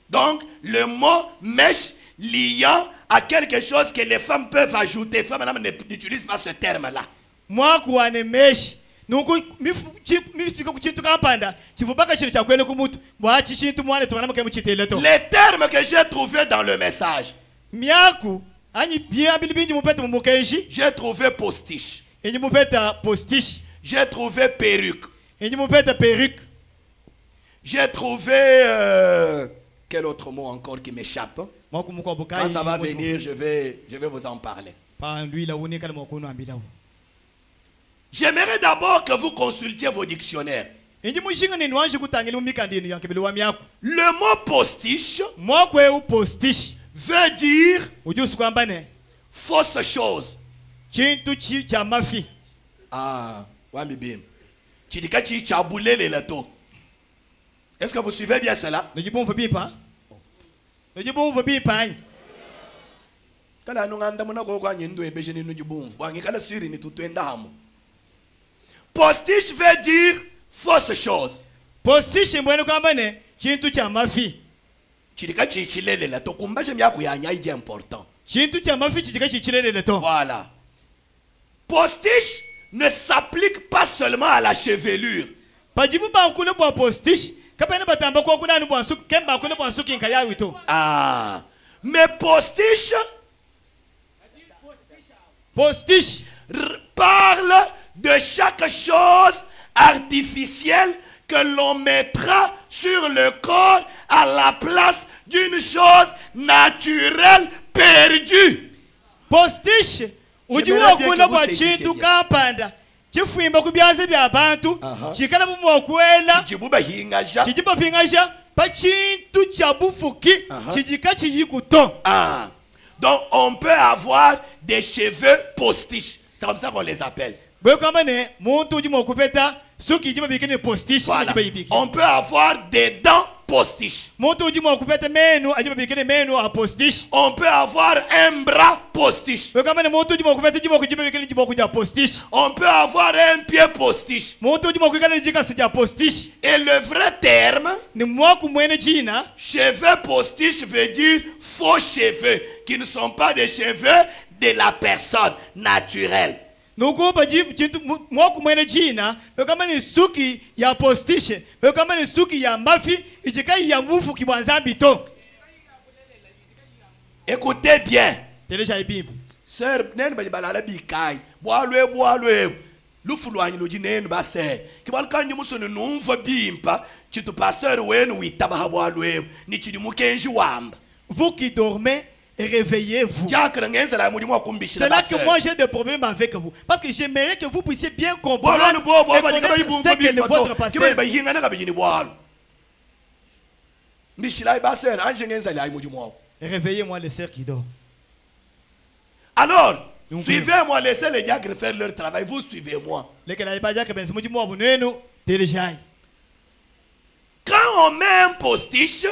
Donc, le mot mèche liant à quelque chose que les femmes peuvent ajouter. Frère Branham n'utilise pas ce terme-là. Les termes que j'ai trouvés dans le message, j'ai trouvé postiche, j'ai trouvé perruque, j'ai trouvé quel autre mot encore qui m'échappe? Quand ça va venir, je vais vous en parler. J'aimerais d'abord que vous consultiez vos dictionnaires. Le mot postiche veut dire fausse chose. Ah, Wamibim. Est-ce que vous suivez bien cela? Postiche veut dire fausse chose. Postiche important. Voilà. Postiche ne s'applique pas seulement à la chevelure. kapene batamba kwa kulani bwansuki kemba kule bwansuki nkayawi to. Ah. Mais postiche parle de chaque chose artificielle que l'on mettra sur le corps à la place d'une chose naturelle perdue. Postiche ujiwa kula bwa chintu kapanda chifimba kubyaze bya bantu chikala mumokwela chijiba pingasha pa chintu cha bufuki chijika chiyikuto. Ah. Donc on peut avoir des cheveux postiches. C'est comme ça qu'on les appelle. Voilà. On peut avoir des dents postiches. On peut avoir un bras postiche. On peut avoir un pied postiche. Et le vrai terme, cheveux postiches, veut dire faux cheveux, qui ne sont pas des cheveux de la personne naturelle. Nukupa chintu mwaku mwene jina kama ni suki ya postishe kama ni suki ya mafi ichikai ya mufu kibwanzambi to. Écoutez bien. Telesha ibibu sœur nene balala bikai boalwe lufulwanyi loji nene ba sœur kibalkanyi musoni numva bimpa chitu pasteur wenu witaba boalwe ni chidi mukenji wamba. Vous qui dormez, réveillez-vous. C'est là que moi j'ai des problèmes avec vous. Parce que j'aimerais que vous puissiez bien comprendre et connaître ce que le votre pasteur. Réveillez-moi les sœurs qui dorment. Alors, suivez-moi, laissez les diacres faire leur travail. Vous suivez-moi. Quand on met un postiche,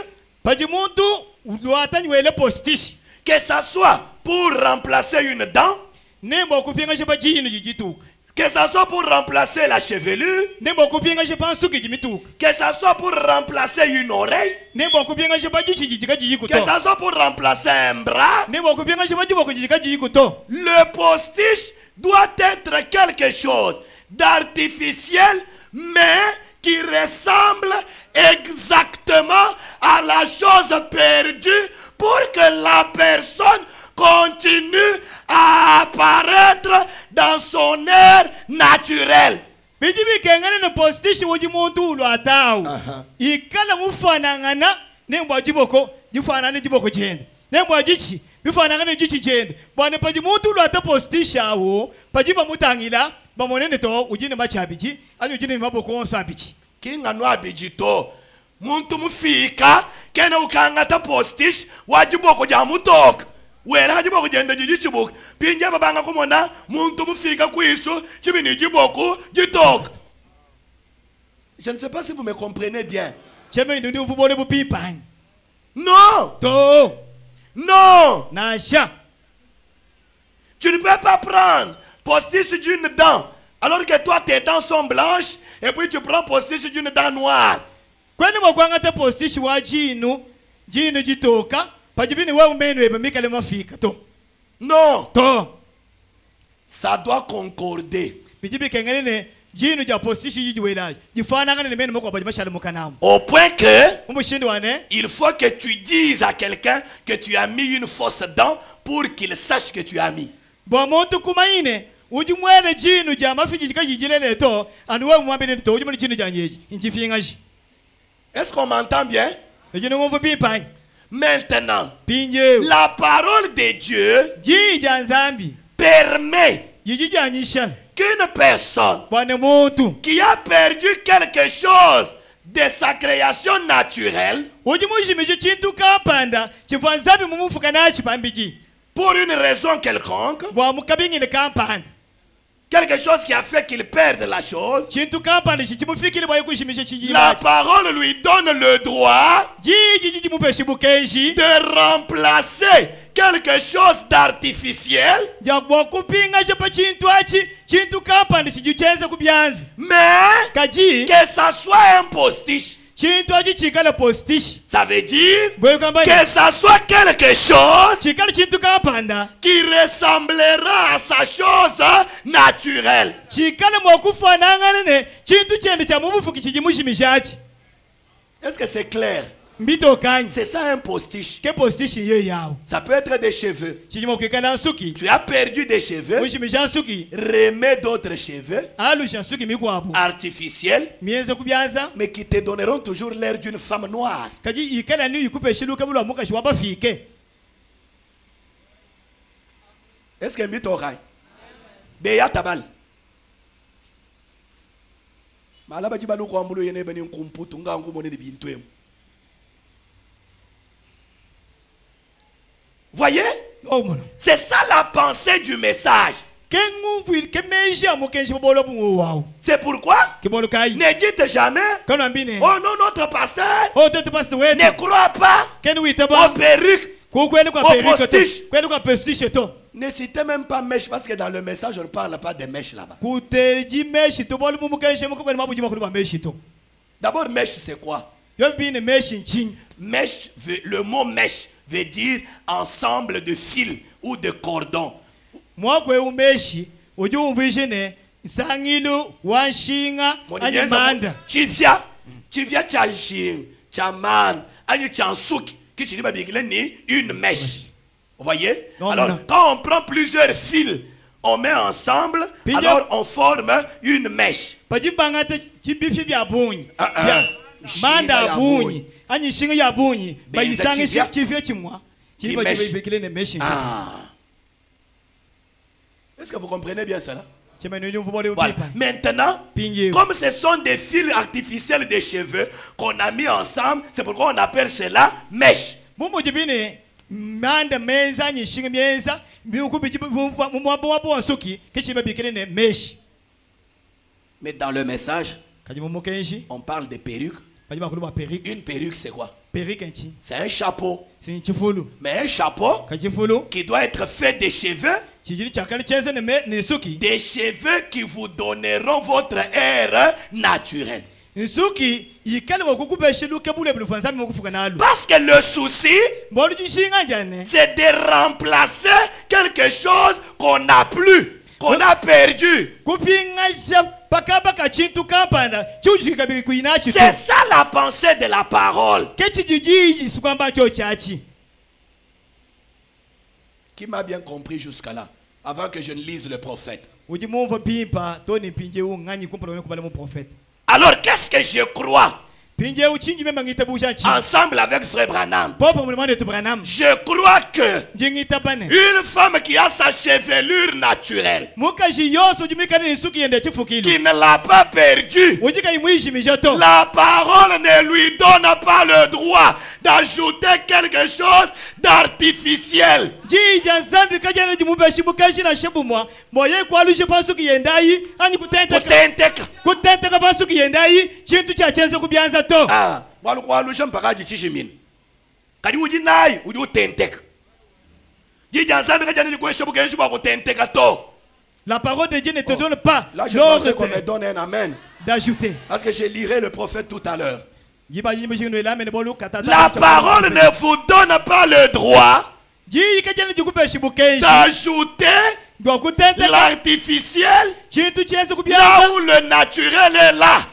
que ça soit pour remplacer une dent, que ça soit pour remplacer la chevelure, que ça soit pour remplacer une oreille, que ça soit pour remplacer un bras, le postiche doit être quelque chose d'artificiel, mais qui ressemble exactement à la chose perdue pour que la personne continue à apparaître dans son air naturel. Kinga no abijito muntu mufika kena ukangata postish wajiboko ja mutoka wera hajiboko jenda jichibuka pinja babanga kumona muntu mufika kwisu chibini jiboko jitoka. Je ne sais pas si vous me comprenez bien. Non. Non. Tu ne peux pas prendre postiche d'une dent alors que toi tes dents sont blanches et puis tu prends postiche d'une dent noire. Non. Ça doit concorder. Au point que il faut que tu dises à quelqu'un que tu as mis une fausse dent pour qu'il sache que tu as mis. Est-ce qu'on m'entend bien? Maintenant, la parole de Dieu permet qu'une personne qui a perdu quelque chose de sa création naturelle, pour une raison quelconque, quelque chose qui a fait qu'il perde la chose, la parole lui donne le droit de remplacer quelque chose d'artificiel, mais que ça soit un postiche. Ça veut dire que ça soit quelque chose qui ressemblera à sa chose naturelle. Est-ce que c'est clair? Mbito kanyi. C'est ça un postiche. Ke postiche ye yao. Ça peut être des cheveux. Chijimo kekala nsuki. Tu as perdu des cheveux. Ushimija nsuki. Remets d'autres cheveux. Alu nsuki mikwabu. Artificiels. Mienze kubyaza. Mais qui te donneront toujours l'air d'une femme noire. Kaji ikala ni yikupe shilu kabulu amuka shiwaba fike. Est-ce que mbito rai? Beya tabal. Malaba jibalu ko ambulo yene bani nkumputu ngangu mone de bintwem. Voyez? Oh mon. C'est ça la pensée du message. C'est pourquoi ne dites jamais oh non, notre pasteur ne croit pas aux perruques, aux postiches. Ne citez même pas mèche parce que dans le message on ne parle pas de mèche là-bas. D'abord mèche c'est quoi? Mèche, le mot mèche veut dire ensemble de fils ou de cordons. Tu viens une mèche. Vous voyez? Alors, quand on prend plusieurs fils, on met ensemble, alors on forme une mèche. Est-ce que vous comprenez bien cela? Voilà. Maintenant, comme ce sont des fils artificiels de cheveux qu'on a mis ensemble, c'est pourquoi on appelle cela mèche. Mais dans le message, on parle de perruques. Une perruque, c'est quoi? C'est un chapeau. Mais un chapeau qui doit être fait de cheveux. Des cheveux qui vous donneront votre air naturel. Parce que le souci, c'est de remplacer quelque chose qu'on n'a plus, qu'on a perdu. C'est ça la pensée de la parole. Qui m'a bien compris jusqu'à là, avant que je ne lise le prophète? Alors qu'est-ce que je crois? Ensemble avec Frère Branham, je crois que une femme qui a sa chevelure naturelle, qui ne l'a pas perdue, la parole ne lui donne pas le droit d'ajouter quelque chose d'artificiel. Ah, la parole de Dieu ne te donne pas. Là, je pensais qu'on me donne un amen. D'ajouter. Parce que je lirai le prophète tout à l'heure. La parole ne vous donne pas le droit d'ajouter l'artificiel là où le naturel est là.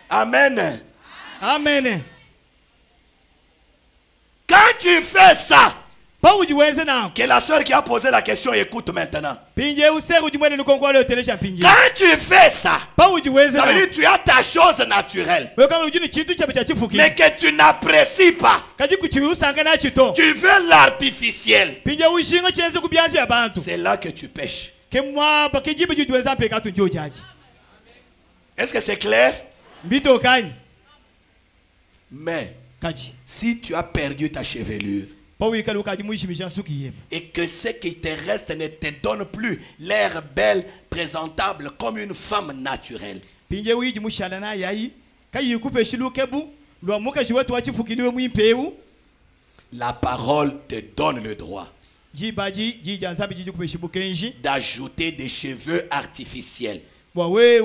Amen. Amen. Quand tu fais ça, que la soeur qui a posé la question écoute maintenant. Quand tu fais ça, ça veut dire que tu as ta chose naturelle, mais que tu n'apprécies pas. Tu veux l'artificiel. C'est là que tu pêches. Est-ce que c'est clair? Mais si tu as perdu ta chevelure et que ce qui te reste ne te donne plus l'air belle, présentable comme une femme naturelle, la parole te donne le droit d'ajouter des cheveux artificiels. Mais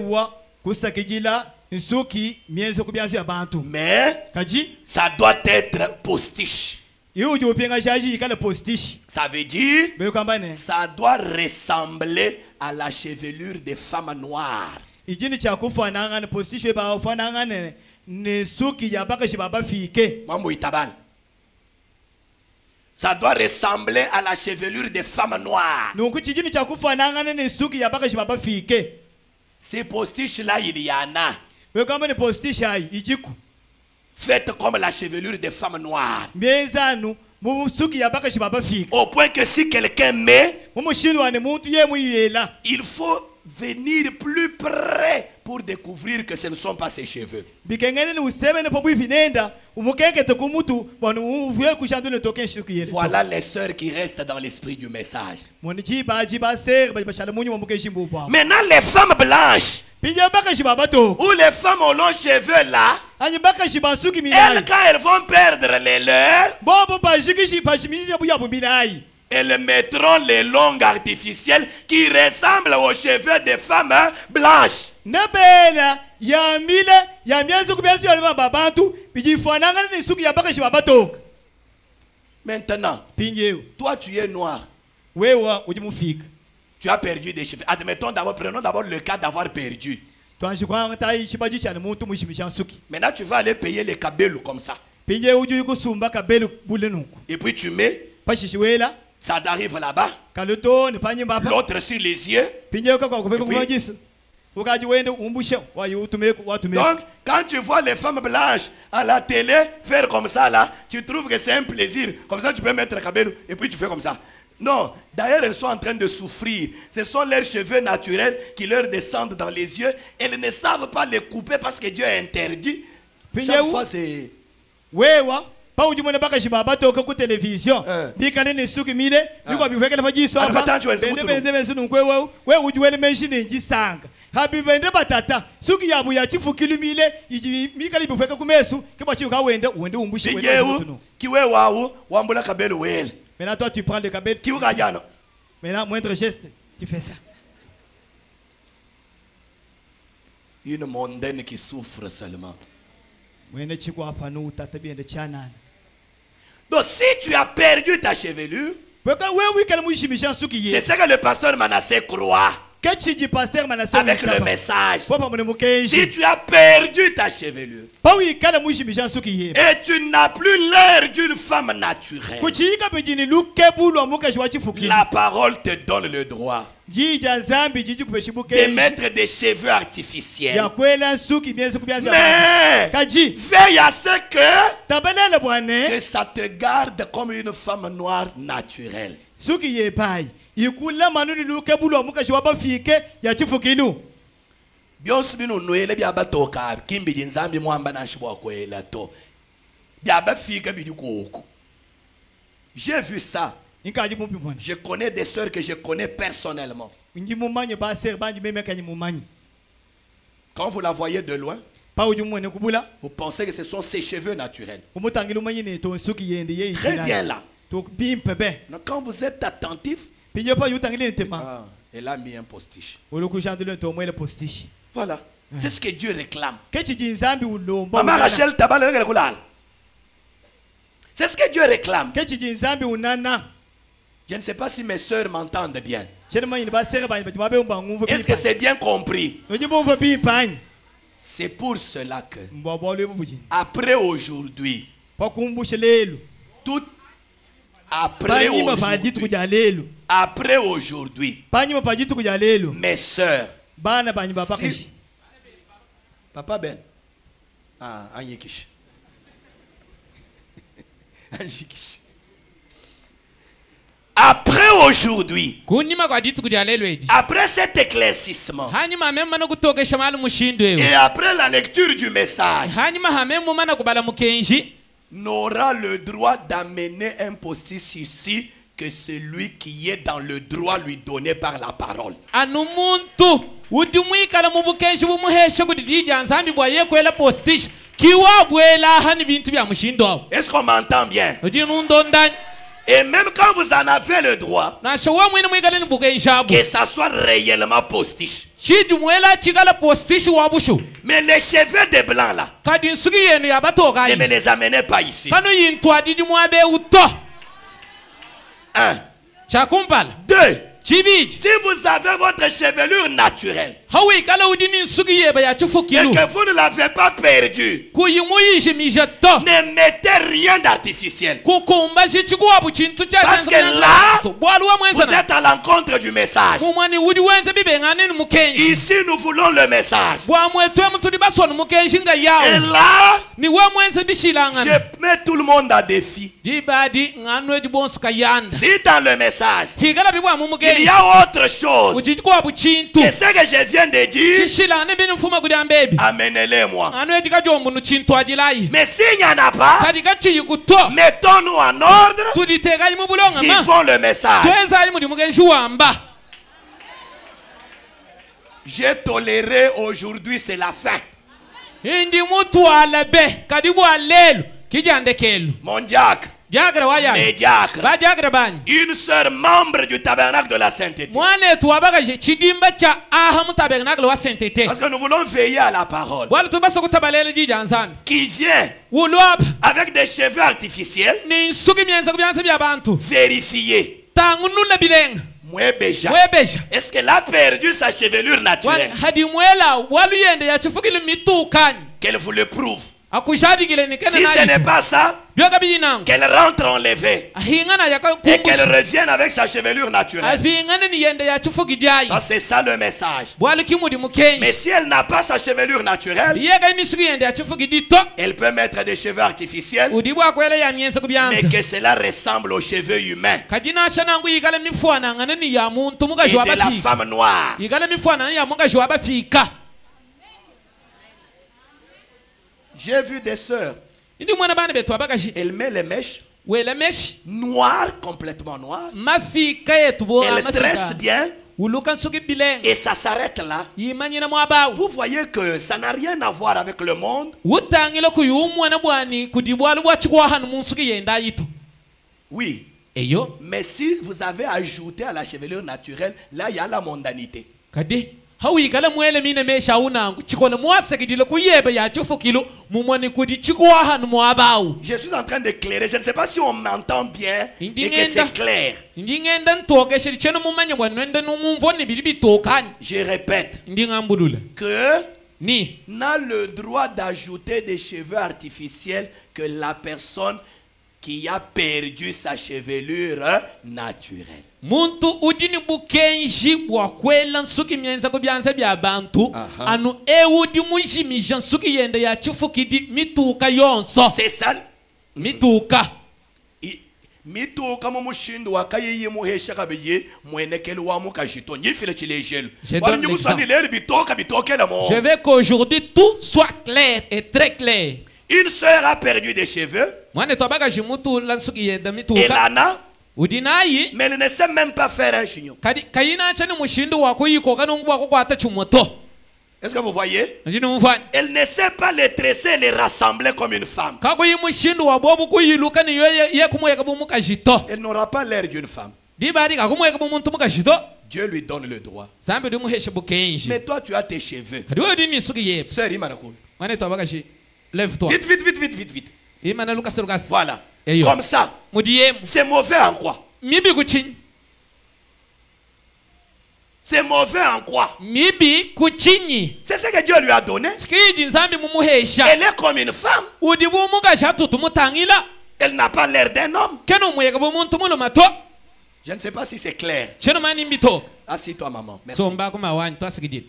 ça doit être postiche. Ça veut dire ça doit ressembler à la chevelure des femmes noires. Ijini cha kufanana position ba ufanana ne suki ya baka shibaba fike. Mambo itabal. Ça doit ressembler à la chevelure des femmes noires. Nuku chijini cha kufanana ne suki ya baka shibaba fike. Ces postiches là il y en a. We kama ne postiche ai ijiku. Faites comme la chevelure des femmes noires. Miezanu mu suki ya baka shibaba fike. Au point que si quelqu'un met, Mu shilwa ne muntu ye mu yela. il faut venir plus près pour découvrir que ce ne sont pas ses cheveux. Bikengene ni useme ne pobu pinenda umukeke te kumutu bonu uvuye kushandu ne token suki yele. Voilà les sœurs qui restent dans l'esprit du message. Moni jiba ser ba shala munyu muke shimbu ba. Maintenant les femmes blanches Pinja baka shibaba to. ou les femmes aux longs cheveux là, Anyi baka shiba suki elles minai. quand elles vont perdre les leurs, Bobo ba shikishi ba shimiji ya buya minai. elles mettront les longues artificielles qui ressemblent aux cheveux des femmes blanches. Nebela ya mile ya mienzo kubiasi ya lima bantu bijifananga ni suki ya baka shibaba to. Maintenant, Pinjeo. toi tu es noir, Wewa ujimufika. tu as perdu des cheveux. Admettons d'abord, prenons d'abord le cas d'avoir perdu. Twanshikwa tai shibaji chane muntu mushimisha suki. Maintenant tu vas aller payer les kabelou comme ça. Pinje uju kusumba kabelu bulenuku. Et puis tu mets, Pashishiwela ça arrive là-bas, kaleto ni panyi mbapa. l'autre sur les yeux. Pinje kwa kubeka Et puis- kumajisa. Ukaji wende umbushe wa yutumeku watumeku. Donc, quand tu vois les femmes blanches à la télé faire comme ça là, tu trouves que c'est un plaisir. Comme ça, tu peux mettre kabelou et puis tu fais comme ça. Non, d'ailleurs, elles sont en train de souffrir. Ce sont leurs cheveux naturels qui leur descendent dans les yeux. Elles ne savent pas les couper parce que Dieu a interdit. Chaque fois, c'est... Wewa pa ujumone baka shibaba toka ku television. Eh. Bikane ni suki mile biko bifekele fajiso Alfa apa. tanchu wenzi Bende mutu bende besunu kwewe we ujuwele meshini njisanga. Habi bende batata suki yabu ya chifu kilumile iji mikali bifeke kumesu kiba chiuka wende umbushe wende Pigeu, mutu. kiwe wawu, wambula kabelu wele. Maintenant toi tu prends le cabet. Kiwe kajano. Maintenant moindre geste tu fais ça. Une mondaine qui souffre seulement. Mwene chiko hapa nu tatabiende chanana. Donc, si tu as perdu ta chevelure, Peka wewe kale mushimisha suki c'est ye. ce que le pasteur Manasseh croit Kechi ji pasteur manase avec le message. Papa mune mukenji. Si tu as perdu ta chevelure Pawi kale mushimisha suki ye. et tu n'as plus l'air d'une femme naturelle, Kuchika pejini luke bulu amuka shwa chifuki. la parole te donne le droit Jija zambi jiji de kubeshibuke. mettre des cheveux artificiels. Ya kwela suki mienzo kubiaza. Mais Kaji veille à ce que tabelele bwane ça te garde comme une femme noire naturelle. suki ye pai. Ikula manuni luke bulu amuka shwa bafike ya chifukilu. Byonsi bino noele byabatoka kimbi jinzambi mwamba na shibwa kwela to. Byabafika bidikoko. J'ai vu ça. Inkaji mupi mwana. Je connais des sœurs que je connais personnellement. Nji mumanye ba ser banji meme kanyi mumanyi. Quand vous la voyez de loin, Pa uju mwene kubula. vous pensez que ce sont ses cheveux naturels. Umutangilu manyi ne to suki yende ye. Très bien là. To bimpe be. Donc quand vous êtes attentif, Pinje pa yutangile ntema. elle a mis un postiche. Oloku jandule to mwele postiche. Voilà. C'est ce que Dieu réclame. Kechi jinzambi ulomba. Maman Rachel Tabale Kulal. C'est ce que Dieu réclame. Kechi jinzambi unana. Je ne sais pas si mes sœurs m'entendent bien. Est-ce Est-ce que c'est bien compris? C'est pour cela que, après aujourd'hui, tout après aujourd'hui, mes sœurs, si, Papa Ben, Anyekish. Après aujourd'hui, après cet éclaircissement, et après la lecture du message, n'aura le droit d'amener un postiche ici que celui qui est dans le droit lui donné par la parole. Est-ce qu'on m'entend bien? Et même quand vous en avez le droit, que ça soit réellement postiche. Mais les cheveux des blancs là, ne me les amenez pas ici. Un. Deux. chibiji Si vous avez votre chevelure naturelle hawikala udini nsuki yeba ya et chifukilu que vous ne l'avez pas perdue, kuyimuyishimija to ne mettez rien d'artificiel. kukumba chichikuwabu chintu cha Parce que là, bwaluwa vous mwenzana êtes à l'encontre du message. mumwani udi wenze bibenganeni mukenji Ici, nous voulons le message. bwamwetwe mutuli basonu mukenji nga Et yawo là, ni we mwenze bishilangana je mets tout le monde à défi. dibadi ng'anwe dibonsu kayanda Si dans le message, higala bibwamu il mukenji y a autre chose uchikuwabu chintu que ce que je viens de dire, chishilane binu mfuma kudi ambebi amenez-les-moi. ng'anwe dikajombu nu chintu adilayi Mais s'il n'y en a pas, kadi kachiyi kuto mettons-nous en ordre, tuditegayi mu bulonga ma vivons le message. twezayi mudi mukenji wamba J'ai toléré aujourd'hui, c'est la fin. indi mutwala be kadi bwalelo kijandekelo Mon diacre, jagre mes wayayi diacres, bajagre banyi une sœur membre du tabernacle de la sainteté. mwana etu wabagaje chidimba cha aha mutabernacle wa sentete Parce que nous voulons veiller à la parole. wala tubasa kutabalele jija nzambi Qui vient wulwapa avec des cheveux artificiels, ni nsuki myenza kubyanza byabantu vérifiez. tangunula bilenga Mwebeja. webeja Est-ce qu'elle a perdu sa chevelure wani naturelle? hadi mwela waluyende yachifukile mitukani Qu'elle vous le prouve. akushadigile ni kene Si ce n'est pas ça, byoka biyinangu qu'elle rentre enlevée ahingana et qu'elle yakakumbusha revienne avec sa chevelure naturelle. avingane ni yende yachifuki jayi Ah, c'est ça le message. bwali kimudi Mais mukenji si elle n'a pas sa chevelure naturelle, yega imisuki yende yachifuki dito elle peut mettre des cheveux artificiels, udi bwakwele yamyenza mais kubyanza que cela ressemble aux cheveux humains kadinasha nangu yigale mifwanangane ni ya muntu et mugaji de la wabafika femme noire. yigale mifwanangane ya mugaji wabafika J'ai vu des sœurs, indi mwana bana betu abagaji elle met les mèches wele meshi noires, complètement noires, mafika yetu bo elle tresse amafika bien uluka nsuki bilenga et ça s'arrête là. yimanyina mwabawu Vous voyez que ça n'a rien à voir avec le monde. wutangile kuyumwana bwani kudibwalu bwachikwaha numunsuki yenda yito Oui. eyo Mais si vous avez ajouté à la chevelure naturelle, là il y a la mondanité. kadi hawikala mwele mine mesha unangu chikona mwasekidile kuyebe yachifukilu mumwani kudi chikwaha numwabawu Je suis en train d'éclairer. Je ne sais pas si on m'entend bien et que Indingenda. c'est clair. ndingenda ntokesheli cheno mumanya bwanwende numumvoni bili bitokani Je répète ndingambulula que ni n'a le droit d'ajouter des cheveux artificiels que la personne qui a perdu sa chevelure naturelle. muntu udini bukenji bwakwela nsuki myenza kubyanza bya bantu Aha. anu ewudi mujimija nsuki yende yachifukidi mituka yonso C'est ça. mituka Mituka mu mushindu wakayiyi muhesha kabiye mwenekeli wa mukajito nyifile chilejelo. Je Wali donne nyugusani leli bitoka bitokela mo. je veux qu'aujourd'hui tout soit clair et très clair Une sœur a perdu des cheveux. mwane twabagaji mutu la nsuki yenda Elle mituka en a, udinayi mais elle ne sait même pas faire un chignon. kadi kayina chani mushindu wakuyikoka nungu bwakukwata chumoto Est-ce que vous voyez? ndini mufanya Elle ne sait pas les tresser et les rassembler comme une femme. kakuyi mushindu wabobu kuyiluka ni ye kumweka bumukajito Elle n'aura pas l'air d'une femme. dibadi kakumweka bumuntu mukajito Dieu lui donne le droit. sambe dimuheshe bukenji Mais toi, tu as tes cheveux. kadi wewe dini nsuki yeba Sœur Imanakul. mwane twabagaji lève-toi Vite, vite, vite, vite, vite, vite. imana lukasi lukasi Voilà. Eyo. Comme ça. mudiyemu C'est mauvais en quoi? mibi kuchinyi C'est mauvais en quoi? mibi kuchinyi C'est ce que Dieu lui a donné. sikiji nzambi mumuhesha Elle est comme une femme. udi bumugasha tutumutangila Elle n'a pas l'air d'un homme. keno mweka bumuntu mulumato Je ne sais pas si c'est clair. cheno mani mbitoka Assis-toi, maman. Merci. somba kumawani twasikidile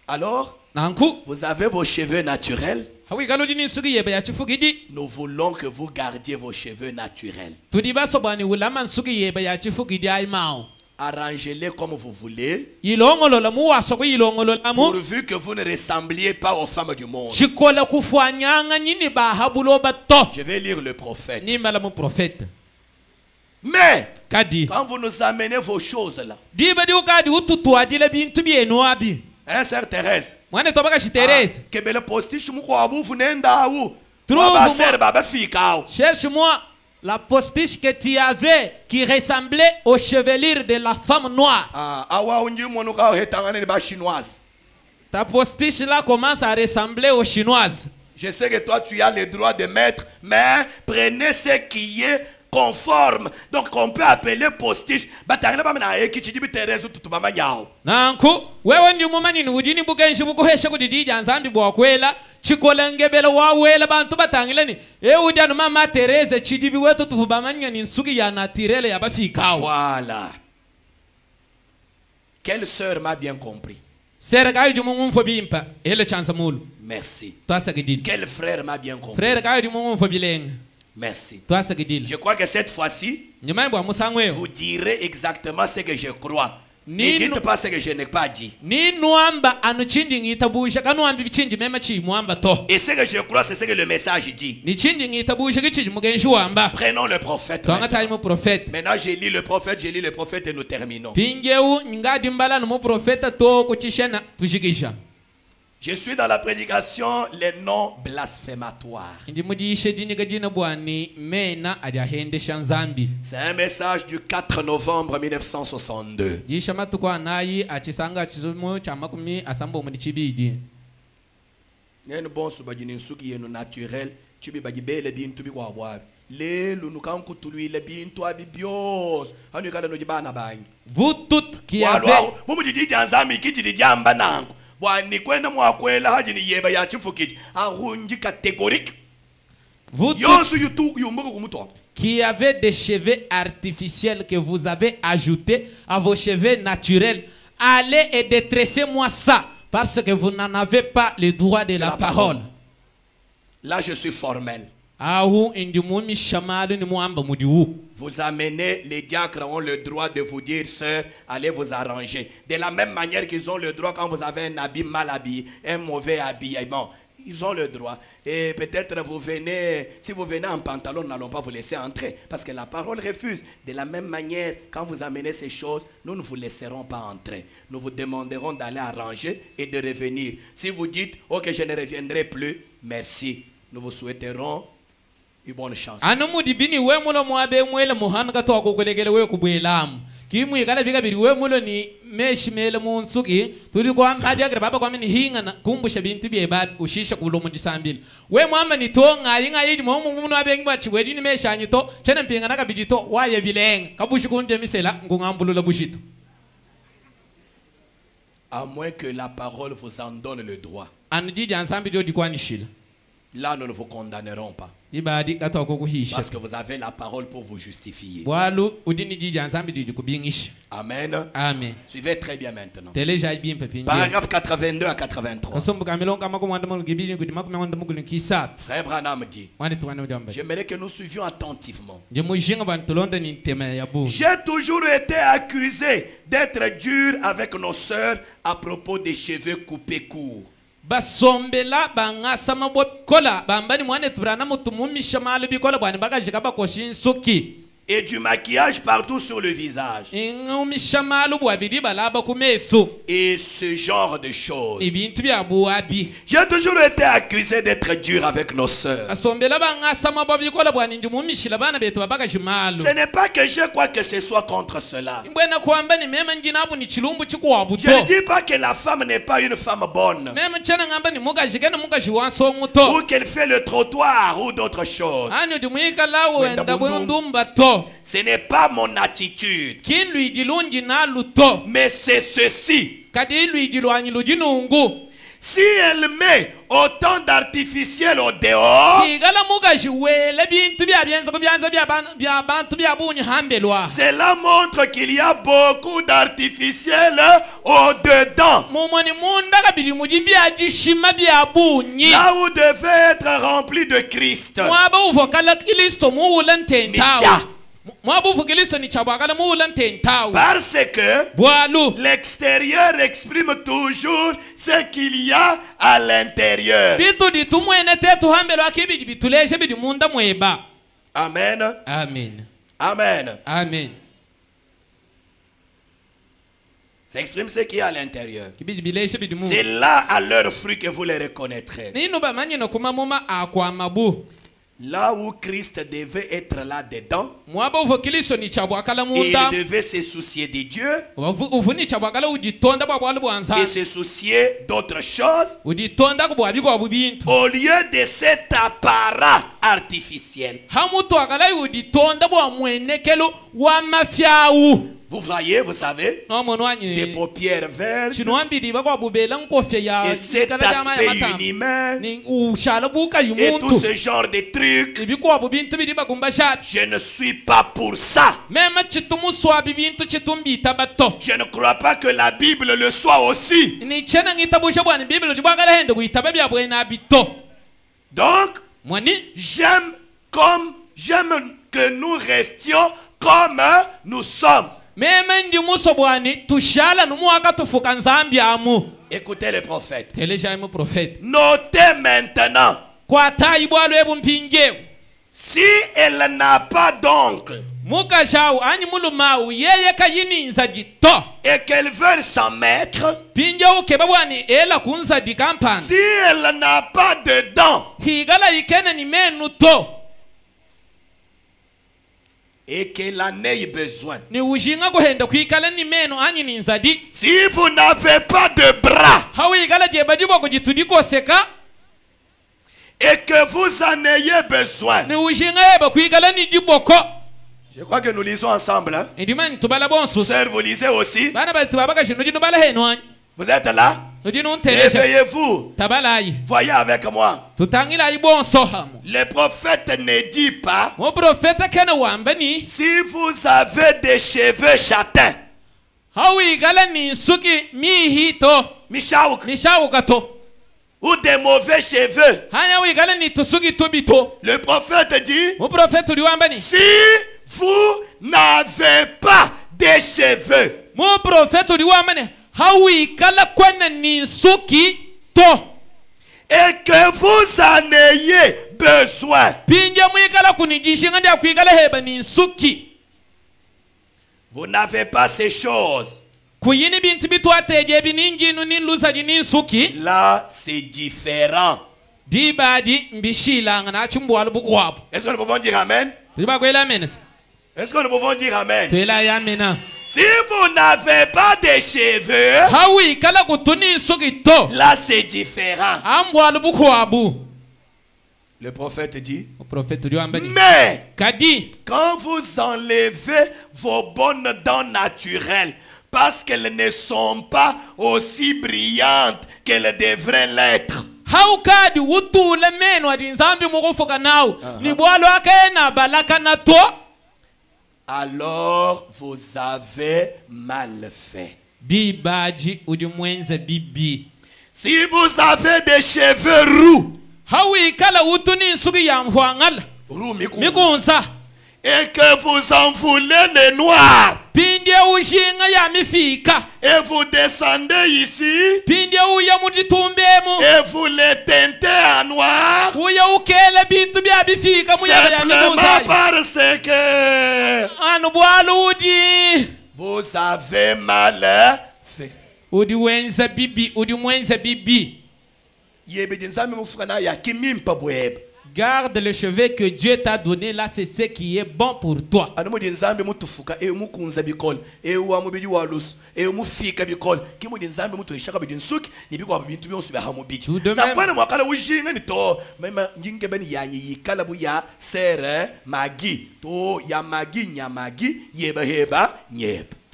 Alors, nanku vous avez vos cheveux naturels. hawikalo dini nsuki yeba yachifukidi Nous voulons que vous gardiez vos cheveux naturels. tudi baso bwani ulama nsuki yeba yachifukidi aimao Arrangez-les comme vous voulez, yilongolola muwaso kuyilongololamu pourvu que vous ne ressembliez pas aux femmes du monde. chikola kufwanyanga nyini bahabulo bato Je vais lire le prophète. nimbala mu prophète Mais, kadi quand vous nous amenez vos choses là, diba di ukadi ututwadile bintu byenu abi hein, sœur Thérèse? mwane twabakashi teresa Kebele postiche mukwabu funenda ou. Trouve-moi. Baba sœur, baba fika ou. cherche-moi la postiche que tu avais qui ressemblait aux chevelures de la femme noire. Ah, awa unji monuka hetangane ba chinoise. Ta postiche là commence à ressembler aux chinoises. Je sais que toi tu as le droit de mettre, mais prenez ce qui est conforme. Donc on peut appeler postiche. nanku wewe ndi mumanyini udini bugenshi bukuhesha kuti dija nzambi bwakwela chikolengebele wawela bantu batangileni udanu mama Terese chidibi wetu tuvubamanya ni nsuki ya natirele ya bafikawo. Voilà. Quelle sœur m'a bien compris? Serga yu mungu mfobimpa hele chansa mulu. Merci. Toasa gidil. Quel frère m'a bien compris? Frère ka yu mungu mfobileng. Merci. Toasa gidil. Je crois que cette fois-ci, vous direz exactement ce que je crois. Ne dites pas ce que je n'ai pas dit. Ni nuamba anu chindi ngitabusha kanuambi bichinji mema chi muamba to. Et ce que je crois, c'est ce que le message dit. Ni chindi ngitabusha kichiji mugenshi wamba. Prenons le prophète. Maintenant, je lis le prophète et nous terminons. Pingeu ngadi mbala no prophète to kuchishena tushikisha. Je suis dans la prédication les noms blasphématoires. C'est un message du 4 novembre 1962. Vous toutes qui avez vous qui avez des cheveux artificiels que vous avez ajoutés à vos cheveux naturels, allez et détressez-moi ça, parce que vous n'en avez pas le droit de la parole. Là, je suis formel. Vous amenez, les diacres ont le droit de vous dire, sœur, allez vous arranger. De la même manière qu'ils ont le droit quand vous avez un habit mal habillé, un mauvais habillement. Ils ont le droit. Et peut-être vous venez, si vous venez en pantalon, nous n'allons pas vous laisser entrer. Parce que la parole refuse. De la même manière, quand vous amenez ces choses, nous ne vous laisserons pas entrer. Nous vous demanderons d'aller arranger et de revenir. Si vous dites, ok, je ne reviendrai plus, merci. Nous vous souhaiterons une bonne chance. Kimu yikala bika biri we mulo ni meshimele munsuki tuli kwa aja gra baba kwa mini hinga na kumbusha bintu bye ba ushisha kulo mu disambili we mwamba ni to ngayinga yidi mo muno abengi bachi we ni meshanyi to chene mpinga naka bidito waye bilenga kabushi kunde misela ngungambulula bushito. À moins que la parole vous en donne le droit. Anudi jansambi dio dikwanishila. Là, nous ne vous condamnerons pas. Parce que vous avez la parole pour vous justifier. Amen. Amen. Suivez très bien maintenant. Paragraphe 82 à 83. Frère Branham dit, j'aimerais que nous suivions attentivement. J'ai toujours été accusé d'être dur avec nos sœurs à propos des cheveux coupés courts. Basombela bangasa mabokola bambani mwane tubrana mutumisha mali bikola bwani bagajika bakoshin suki et du maquillage partout sur le visage et ce genre de choses. J'ai toujours été accusé d'être dur avec nos sœurs. Ce n'est pas que je crois que ce soit contre cela. Je ne dis pas que la femme n'est pas une femme bonne ou qu'elle fait le trottoir ou d'autres choses. Ce n'est pas mon attitude. Mais c'est ceci. Si elle met autant d'artificiel au dehors, cela montre qu'il y a beaucoup d'artificiel au dedans. Là où devait être rempli de Christ. Parce que l'extérieur exprime toujours ce qu'il y a à l'intérieur. Amen. Amen. Amen. Amen. Ça exprime ce qu'il y a à l'intérieur. C'est là à leur fruit que vous les reconnaîtrez. là où Christ devait être là-dedans, mwaba uvokiliso ni chabwakala et munda il devait se soucier de Dieu uvu ni chabwakala uditonda bwabwalu bwanza et se soucier d'autres choses, uditonda kubwabikwa bubintu au lieu de cet apparat artificiel. hamutu akala uditonda bwamwenekelo wa mafyawu. Vous voyez, vous savez, no mono des anyi paupières vertes chinwambidi bakwa bubela nkofya ya et cet aspect inhumain ni ushala buka et tout yumuntu ce genre de trucs. ibikwa bubintu bidi bagumba shat Je ne suis pas pour ça. mema chitumu swa bibintu chitumbita bato Je ne crois pas que la Bible le soit aussi. ni chena ngitabusha bwani bibelo tibwagala hende kuitaba bya bwena bito Donc, mwani j'aime que nous restions comme nous sommes. mema ndi muso bwani tushala numwaka tufuka nzambi amu. Écoutez le prophète. Teleja mu prophète Notez maintenant, kwa tayi bwalo ebu mpinge si elle n'a pas d'oncle muka shawu ani mulumau yeye kayininza jito et qu'elle veut s'en mettre, pinje ukeba bwani ela kunza dikampana si elle n'a pas de dents higala ikene ni menu to et qu'elle en ait besoin, ni ujinga kuhenda kuikala ni menu ani ninzadi si vous n'avez pas de bras hawi igala jebadibo kujitudiko seka et que vous en ayez besoin, ni ujinga eba kuikala ni jiboko. je crois que nous lisons ensemble, hein? Indimani tubala bonsu Sœur, vous lisez aussi, bana ba tubaba kashino dino bala henwan vous êtes là, dino ntelesha réveillez-vous, tabala yi voyez avec moi. tutangila yi bonso hamu Le prophète ne dit pas, mo profeta kana wambani si vous avez des cheveux châtains, hawi igala ni suki mihito Mishaouk, ni shawukato ou des mauvais cheveux. hanya wi igala ni tusuki tubito Le prophète dit, mo profeta uli wambani si vous n'avez pas de cheveux, mo profeta uli wambani hawi igala kwana ni suki to et que vous en ayez besoin, pinje mwikala kunijishinga ndia kuigala heba ni suki vous n'avez pas ces choses. kuyini bintu bitwateje bininjinu ni lusaji ni suki Là, c'est différent. dibadi mbishilanga na chimbwalu bukwapo Est-ce que nous pouvons dire Amen? tuliba kwela menes Est-ce que nous pouvons dire Amen? twela ya mena Si vous n'avez pas de cheveux, hawi kala kutuni suki to là, c'est différent. ambwalu bukwabu. Le prophète dit, Prophète uli wambani mais kadi quand vous enlevez vos bonnes dents naturelles, parce qu'elles ne sont pas aussi brillantes qu'elles devraient l'être, haukadi wutule meno ati nzambi mukufuka nawo ni bwalo akena balaka na to alors vous avez mal fait. dibaji udi mwenza bibi Si vous avez des cheveux roux, hawi kala wutuni suki ya mfwangala roux mikunsa et que vous en voulez les noirs, pindie ushinga ya mifika et vous descendez ici, pindie uya muditumbemu et vous les teintez en noir, uya ukela bintu bya bifika muyaga ya simplement mikunsa parce que anu bwalo udi vous avez mal fait. udi wenza bibi udi mwenza bibi. Garde le cheveu que Dieu t'a donné là, c'est ce qui est bon pour toi.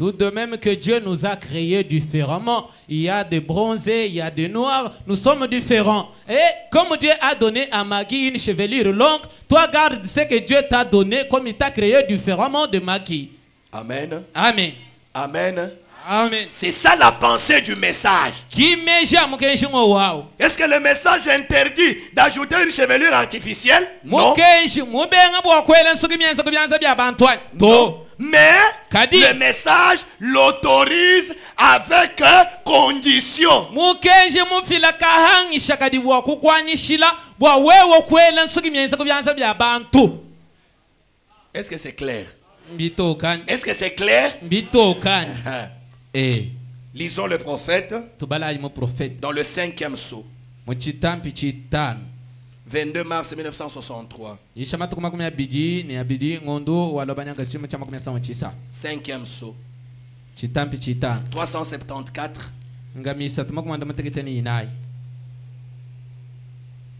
Tout de même que Dieu nous a créés différemment. Il y a des bronzés, il y a des noirs. Nous sommes différents. Et comme Dieu a donné à Maggie une chevelure longue, toi garde ce que Dieu t'a donné comme il t'a créé différemment de Maggie. Amen. Amen. Amen. Amen. C'est ça la pensée du message. Est-ce que le message interdit d'ajouter une chevelure artificielle? Non. Non. Mais le message l'autorise avec condition. Est-ce que c'est clair? Est-ce que c'est clair? Lisons le prophète dans le 5e sceau. 22 mars 1963. Ishama tukuma kumya bidi ni abidi ngondo walobanya ngasimu chama kumya sawa chisa. 5e saut. Chitampi chita. 374 Ngamisa tumakuma ndamateketeni inai.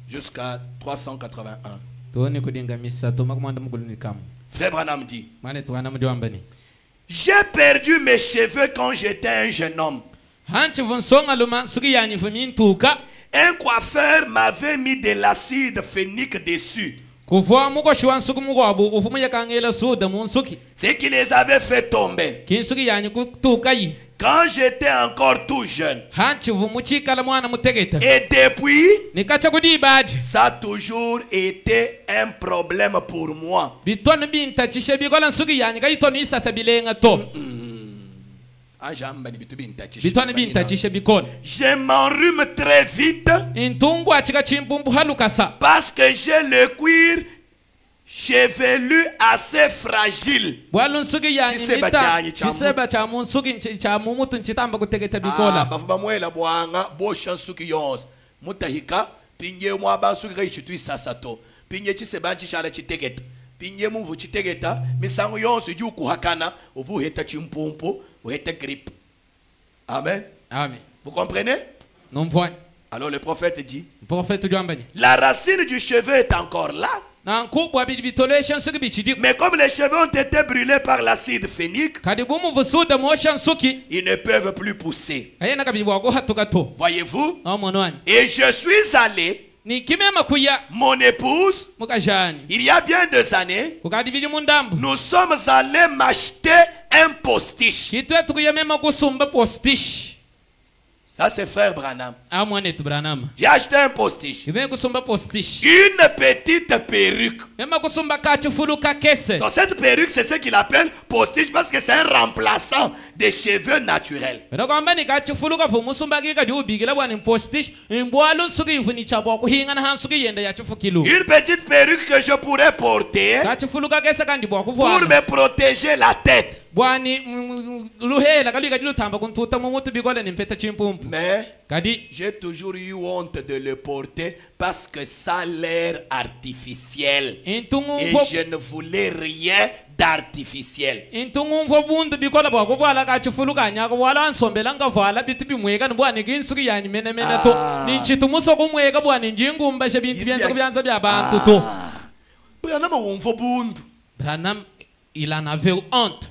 jusqu'à 381. Toni kudinga misa tumakuma ndamuguluni kam. Frère Branham dit, Mane tuana mdiwambani. j'ai perdu mes cheveux quand j'étais un jeune homme. Hanchi vonsonga luma sugi yani fumintuka. Un coiffeur m'avait mis de l'acide phénique dessus. Kufwa muko shwan sugu muko abu ufumu yakangela suda munsuki. Ce qui les avait fait tomber. Kinsugi yani kutuka yi. Quand j'étais encore tout jeune. Hanchi vumuchi kala mwana mutegeta. Et depuis, Nikacha kudi badi. ça a toujours été un problème pour moi. Bitonu binta chishe bikola sugi yani kaitonu isa sabilenga to. Bitonu binta chishe bikola. Je m'enrhume très vite Intungu achika chimbumbu halukasa. parce que j'ai le cuir chevelu assez fragile. Bwalun sugi yani Chiseba nita. chanyi chamu. Chiseba chamu sugi chamu mutu nchitamba kutegeta bikola. Bafuba mwela bwanga bo chansuki yonse. Mutahika pinye mwa basuki kaishitu isasato. Pinye chiseba chishala chitegeta. Pinye muvu chitegeta misango yonse juku hakana uvu heta chimpumpu uheta grip. Amen. Amen. Vous comprenez? Non voit. Alors le prophète dit, Prophète Djambani. la racine du cheveu est encore là. Na nkubwa bidibitole shansuki bichidi. Mais comme les cheveux ont été brûlés par l'acide phénique, Kadibumu vusuda mo shansuki. ils ne peuvent plus pousser. Ayena kabibwa go hatukato. Voyez-vous? Amonwani. Et je suis allé, Ni kimema kuya mon épouse, mukajani. il y a bien 2 années, Kukadibidi mundambu. nous sommes allés m'acheter un postiche. Kitwe tukuyamema kusumba postish. Ça c'est frère Branham. Amwane tu Branham. J'ai acheté un postiche. Kime kusumba postish. Une petite perruque. Mema kusumba kachufulu kakese. Donc cette perruque, c'est ce qu'il appelle postiche parce que c'est un remplaçant des cheveux naturels. Kwamba ni kachufulu kafu musumba kika di ubigila bwani postish. Mbwalu suki yufuni chabwa kuhinga na hansuki yenda ya chufukilu. Une petite perruque que je pourrais porter Kachufulu kakese kandi bwa pour kufuana. me protéger la tête. Bwani luhela kali kadi lutamba kuntuta mumutu bigole ni mpeta chimpumpu. Mais Kadi j'ai toujours eu honte de le porter parce que ça a l'air artificiel. intungu Et mfo je ne voulais rien d'artificiel. intungu mfo bundu bikola bwa kuvala kachufulu kanyako wala ansombela ngavala bitu bimweka bwani kinsuki yani mena to ni chitumuso kumweka bwani njingumba she bintu byanza kubyanza bya bantu to. Branham wumva bundu. Branham il en avait honte.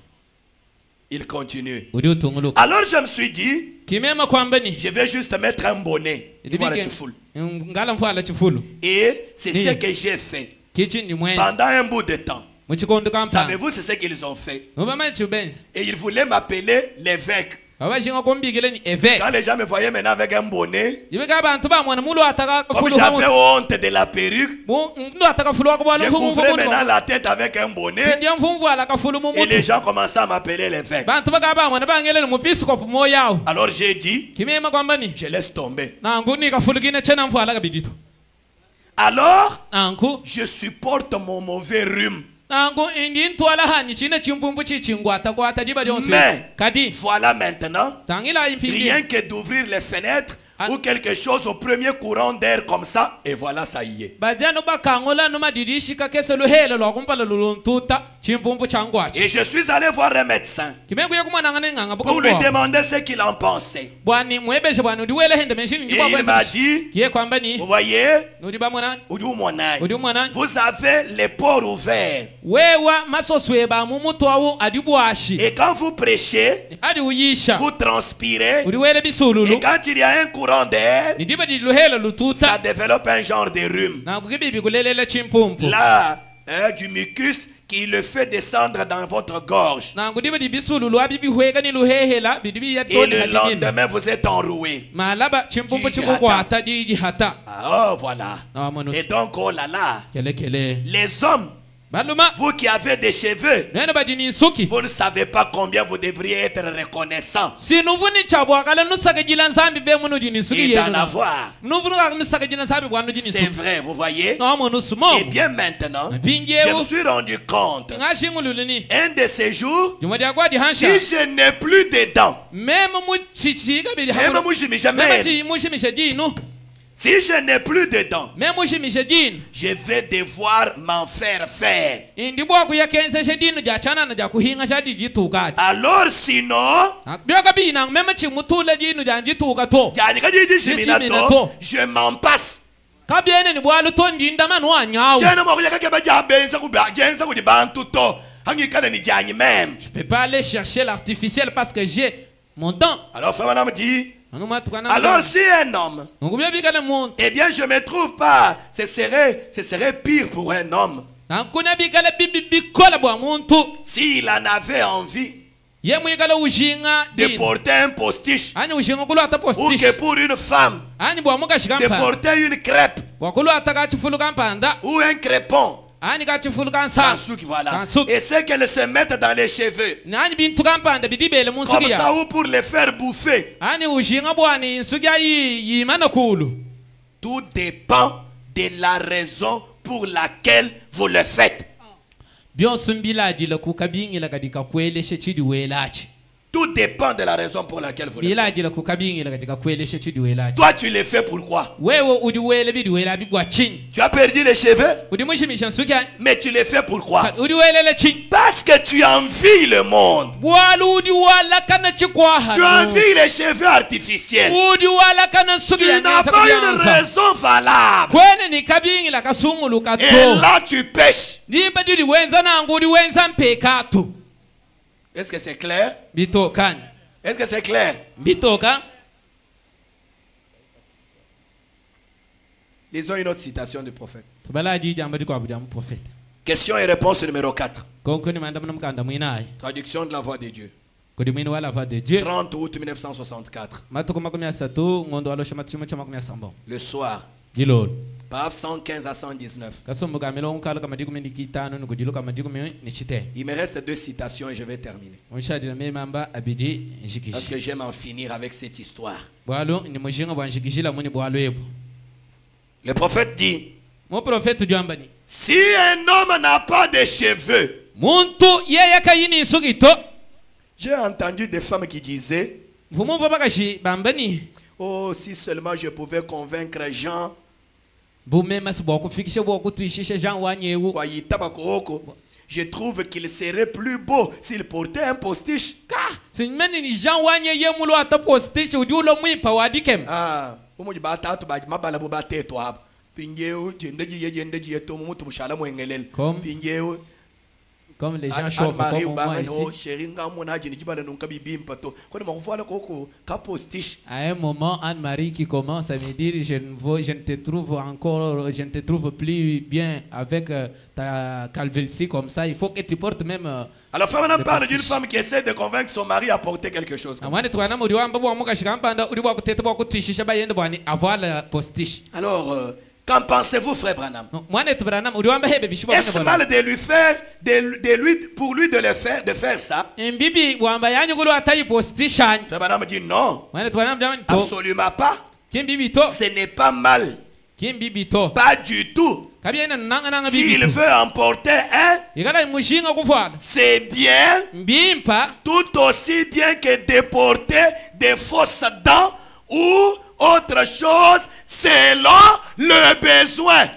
Il continue. Udi utungulu. Alors je me suis dit, Kimema kwamba ni je vais juste mettre un bonnet. Voilà, tu foules. ngala mfala chifulu. Et c'est ce que j'ai fait Kichi ni mwenzi. pendant un bout de temps. Muchikondo kampa. Savez-vous, c'est ce qu'ils ont fait. Mubama chubenzi. Et ils voulaient m'appeler l'évêque. Baba jinga kombigile ni évêque. Quand les gens me voyaient maintenant avec un bonnet, Yibeka abantu bamwana mulu ataka comme fulu. j'avais honte de la perruque, Mulu ataka fulu ko bwalo j'ai fumu couvert fumu. maintenant la tête avec un bonnet. Ndiye mfumvu alaka fulu Et mumutu. les gens commençaient à m'appeler l'évêque. Bantu bagaba mwana bangele mu episcope moyao. Alors j'ai dit, Kimema kwamba ni je laisse tomber. nangu ni kafulu kine chena mfala kabidito. Alors, Nangu je supporte mon mauvais rhume. nangu indi ntwala hani chine chimpumbu chichingwata kwata diba jonse. Mais, Kadi voilà maintenant, tangila impindi. rien que d'ouvrir les fenêtres ou quelque chose au premier courant d'air comme ça, et voilà, ça y est. Bajano bakangola no madidishi kakese luhelo lwa kumpala luluntuta chimpumbu changwachi. Et je suis allé voir un médecin Kimengu yakumana ngane nganga pour lui buko. demander ce qu'il en pensait. Bwani mwebeshe bwani udiwele hende menshini Et njibwa il m'a bwenzi. dit, Kiye kwamba ni vous voyez, udiba mwana udi mwana vous avez les pores ouverts. wewa masosweba mumutu awu adibwashi. Et quand vous prêchez, Adi uyisha vous transpirez. udiwele bisululu. Et quand il y a un courant d'air, Nidiba di luhelo ça lututa. développe un genre de rhume. Na kukibibi kulelela chimpumpu. Là, du mucus qui le fait descendre dans votre gorge. Na kudiba di bisululu abibi huega ni luhehela bidibi ya Et toni le hadini. lendemain, vous êtes enroué. Malaba chimpumpu Jiji chikukwata di hata. Ah, oh, voilà. Na manus. Et donc, oh là là, Kele kele. les hommes, Baluma. vous qui avez des cheveux, Nene badini suki. vous ne savez pas combien vous devriez être reconnaissant Si nuvuni chabwa kala nusaka jilan sambi be munu jini suki et d'en yenu. avoir. Nuvuni nusaka jilan sambi bwanu jini C'est suki. vrai, vous voyez. No monu sumo. Et bien maintenant, je me Bingewu. suis rendu compte, Ngashi ngululini. un de ces jours, Jumadi akwa di hansha. si je n'ai plus de dents, Meme mu chichi kabiri même hamuna. moi je ne Meme jamais, chi mushi mishadi no. Si je n'ai plus de dents, me mushimishe dinu je vais devoir m'en faire faire. indi bwaku yakenseshe dinu jachanana jakuhinga shadi jitukati Alors sinon, byoka binang mema chimutule dinu janjituka to je m'en passe. kabyene ni bwalu to ndinda manu wanyawo. Je peux pas aller chercher l'artificiel parce que j'ai mon temps. Alors frère dit, alors si un homme, eh bien je me trouve pas, ce serait pire pour un homme s'il en avait envie de porter un postiche, ou que pour une femme de porter une crêpe ou un crépon. Voilà. Et c'est qu'elles se mettent dans les cheveux comme ça, ou pour les faire bouffer. Tout dépend de la raison pour laquelle vous le faites. Tout dépend de la raison pour laquelle vous le faites. Toi, tu le fais pourquoi? Tu as perdu les cheveux, mais tu le fais pourquoi? Parce que tu envies le monde. Tu envies les cheveux artificiels. Tu n'as pas une raison valable. Et là, tu pêches. Est-ce que c'est clair? Est-ce que c'est clair? Lisons une autre citation du prophète. Question et réponse numéro 4. Traduction de la voix de Dieu. 30 août 1964. Le soir. Paragraphe 115 à 119. Il me reste 2 citations et je vais terminer. Parce que j'aime en finir avec cette histoire. Le prophète dit, si un homme n'a pas de cheveux, j'ai entendu des femmes qui disaient, oh, si seulement je pouvais convaincre Jean, je trouve qu'il serait plus beau s'il portait un postiche. Comme les gens chauves comme moi ici. À un moment, Anne-Marie qui commence à me dire, je ne te trouve encore, je ne te trouve plus bien avec ta calvitie comme ça. Il faut que tu portes même. Alors, femme parle d'une femme qui essaie de convaincre son mari à porter quelque chose. Alors, qu'en pensez-vous, frère Branham? Est-ce mal de lui faire, pour lui de faire ça? Frère Branham dit non. Absolument pas. Ce n'est pas mal. Pas du tout. S'il veut emporter un, c'est bien. Tout aussi bien que de porter des fausses dents ou autre chose selon le besoin.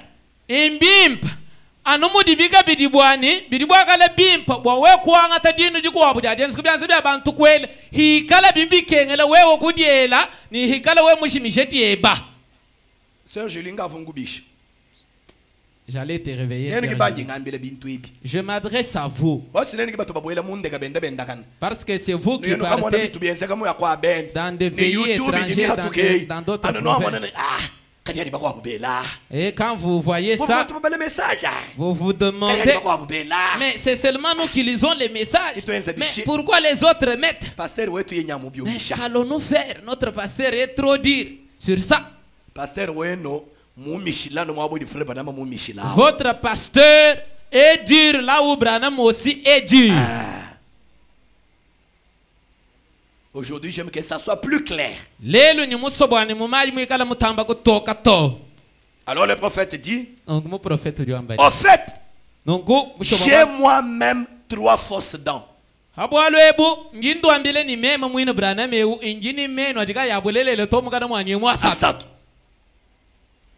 Sœur Julinga Vungubish, j'allais te réveiller. Je m'adresse à vous. Parce que c'est vous qui partez dans des pays étrangers, dans d'autres provinces. Et quand vous voyez ça, vous vous demandez, mais c'est seulement nous qui lisons les messages. Mais pourquoi les autres mettent? Mais qu'allons-nous faire? Notre pasteur est trop dur sur ça. Votre pasteur est dur là où Branham aussi est dur. Aujourd'hui, j'aime que ça soit plus clair. Alors le prophète dit, au fait, j'ai moi-même 3 fausses dents.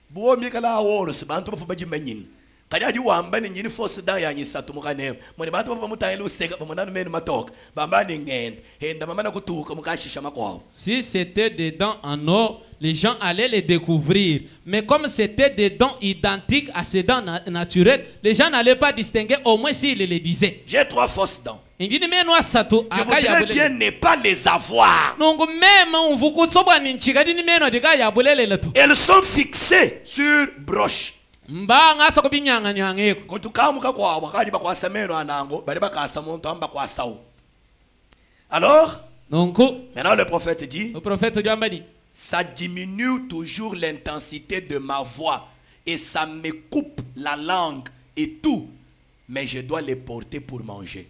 Bo mi kala woro se bantu ba fuba jimenyin. Kaya di wamba ni nyini force da ya nyisa tumukane. Mo bantu ba mutayele useka ba monana men matok. Bamba ni ngend. Henda mama na kutuka mukashisha makwao. Si c'était des dents en or, les gens allaient les découvrir. Mais comme c'était des dents identiques à ces dents naturelles, les gens n'allaient pas distinguer, au moins s'ils les disaient. J'ai 3 fausses dents. Je voudrais bien ne pas les avoir. Elles sont fixées sur broche. Alors, maintenant le prophète dit, ça diminue toujours l'intensité de ma voix et ça me coupe la langue et tout. Mais je dois les porter pour manger.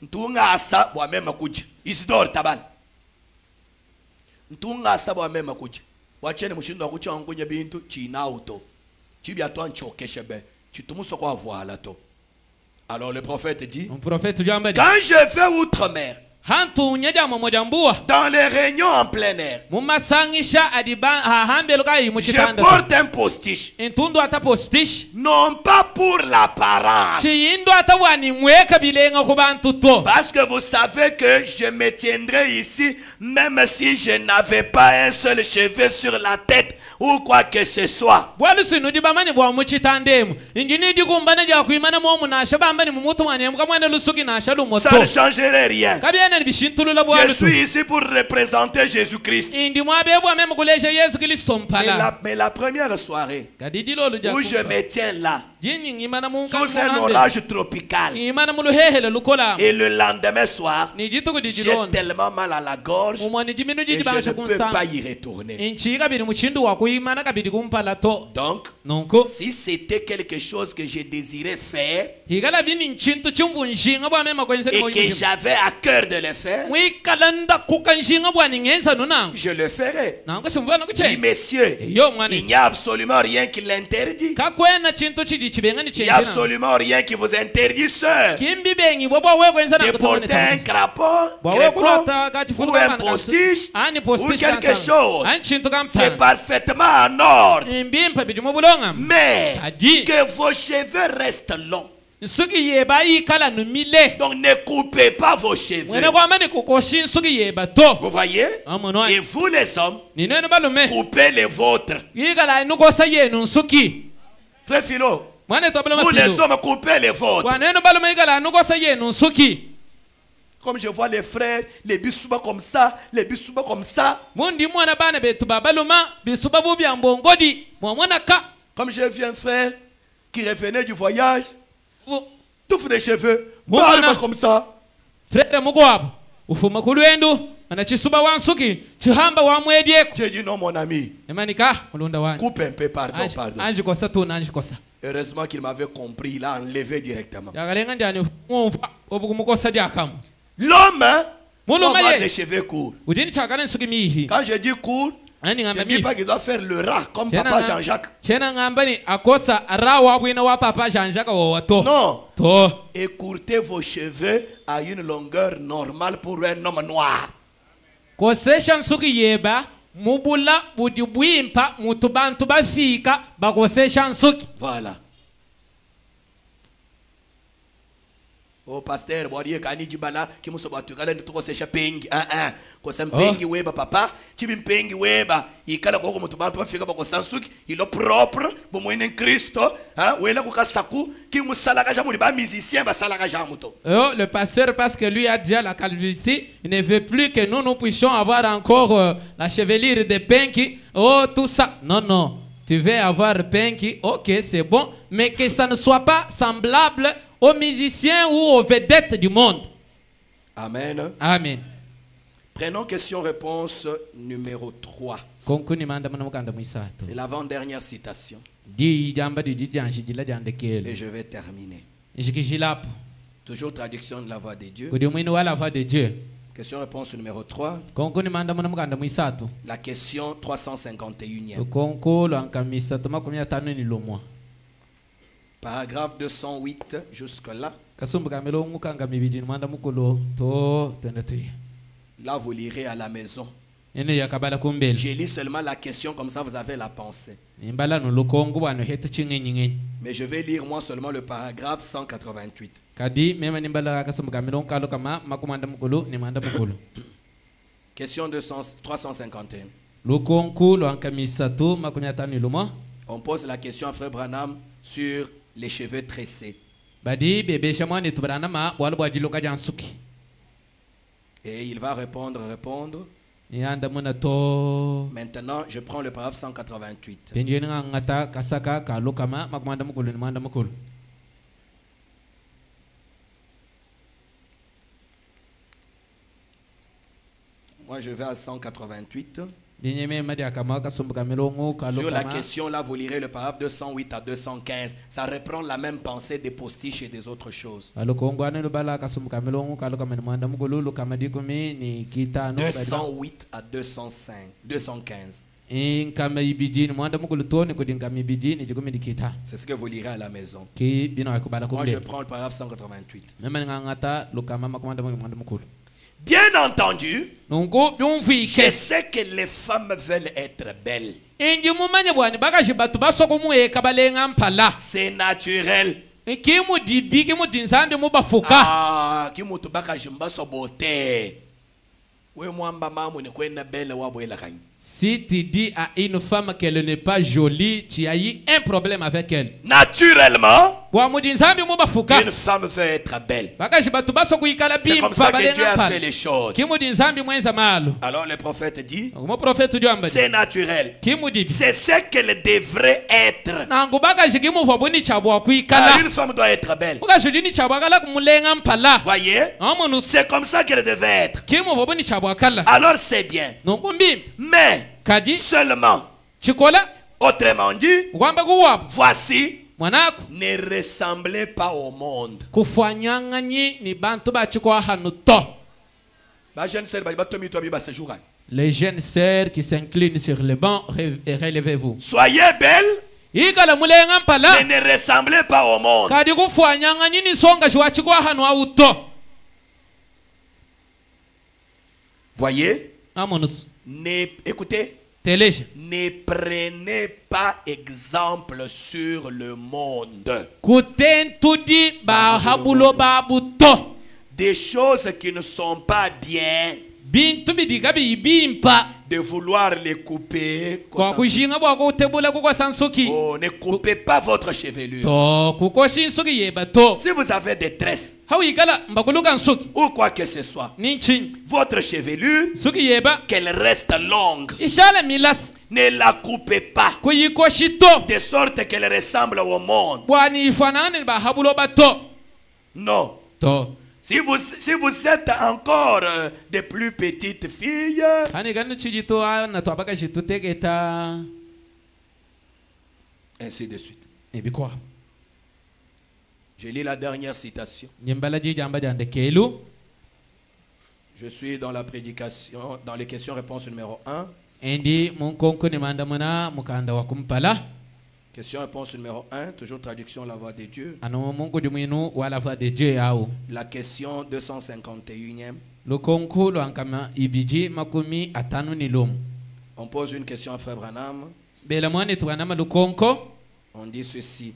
Ntunga asa bwa mema kuji. Isidore tabal. Ntunga asa bwa mema kuji. Wachene mushindo akucha ngunya bintu china auto. Chibi atwa nchokeshe be. Chitumuso kwa voila to. Alors le prophète dit, quand je vais outre-mer, dans les réunions en plein air, je porte un postiche, non pas pour l'apparence, parce que vous savez que je me tiendrai ici même si je n'avais pas un seul cheveu sur la tête ou quoi que ce soit. Ça ne changerait rien. Je suis ici pour représenter Jésus-Christ. Mais la première soirée où je me tiens là, sous un orage tropical, et le lendemain soir, j'ai tellement mal à la gorge et je ne peux pas y retourner. Donc, si c'était quelque chose que je désirais faire et que j'avais à cœur de le faire, je le ferai. Oui, messieurs, il n'y a absolument rien qui l'interdit. Il n'y a absolument rien qui vous interdit, sœur, de porter un crapaud, ou un postiche, ou quelque chose. C'est parfaitement en ordre. Mais que vos cheveux restent longs. Donc ne coupez pas vos cheveux. Vous voyez? Et vous les hommes, coupez les vôtres. Frère Philo, vous les hommes, coupez les vôtres. Comme je vois les frères, les bisouba comme ça, les bisouba comme ça. Comme j'ai vu un frère qui revenait du voyage, tout des cheveux, barbe comme ça. J'ai dit non mon ami, coupe un peu, pardon. Heureusement qu'il m'avait compris, il a enlevé directement. L'homme doit avoir des cheveux courts. Quand je dis court, je ne dis pas qu'il doit faire le rat comme Papa Jean-Jacques. Non. Écourtez vos cheveux à une longueur normale pour un homme noir. Voilà. Oh pasteur, boirie kani jibala kimuso batugala nituko sesha pengi ko sampengi weba papa chibimpengi weba ikala ko mutu bantu bafika bako sansuki ilo propre bo moine Kristo wela ko kasaku kimusala jamuli ba musicien basala jamuto. Le pasteur, parce que lui a dit à la calvitie, il ne veut plus que nous puissions avoir encore la chevelure de penki. Oh tout ça. Non, tu veux avoir penki, OK, c'est bon, mais que ça ne soit pas semblable aux musiciens ou aux vedettes du monde. Amen. Amen. Prenons question-réponse numéro 3. C'est l'avant-dernière citation. Et je vais terminer. Toujours traduction de la voix de Dieu. Question-réponse numéro 3. La question 351e. Paragraphe 208 jusque-là. Là, vous lirez à la maison. Je lis seulement la question, comme ça vous avez la pensée. Mais je vais lire moi seulement le paragraphe 188. Question 351. On pose la question à Frère Branham sur les cheveux tressés. Et il va répondre. Maintenant, je prends le paragraphe 188. Moi, je vais à 188. Sur la question, là, vous lirez le paragraphe 208 à 215. Ça reprend la même pensée des postiches et des autres choses. 208 à 215. C'est ce que vous lirez à la maison. Moi, je prends le paragraphe 188. Bien entendu, je sais que les femmes veulent être belles. C'est naturel. Si tu dis à une femme qu'elle n'est pas jolie, tu as eu un problème avec elle. Naturellement, une femme veut être belle. C'est comme ça que Dieu a fait les choses. Alors le prophète dit, c'est naturel. C'est ce qu'elle devrait être. Car une femme doit être belle. Voyez, c'est comme ça qu'elle devait être. Alors c'est bien. Mais seulement, autrement dit, voici, ne ressemblez pas au monde. Les jeunes sœurs qui s'inclinent sur le banc, relevez-vous. Soyez belles, mais ne ressemblez pas au monde. Voyez, écoutez, ne prenez pas exemple sur le monde. Des choses qui ne sont pas bien, de vouloir les couper. Oh, ne coupez pas votre chevelure. Si vous avez des tresses ou quoi que ce soit, votre chevelure, qu'elle reste longue, ne la coupez pas de sorte qu'elle ressemble au monde. Non. Si vous êtes encore de plus petites filles, ainsi de suite. Je lis la dernière citation. Je suis dans la prédication, dans les questions-réponses numéro 1. Question-réponse numéro 1, toujours traduction La Voix de Dieu. La question 251e. On pose une question à Frère Branham. On dit ceci.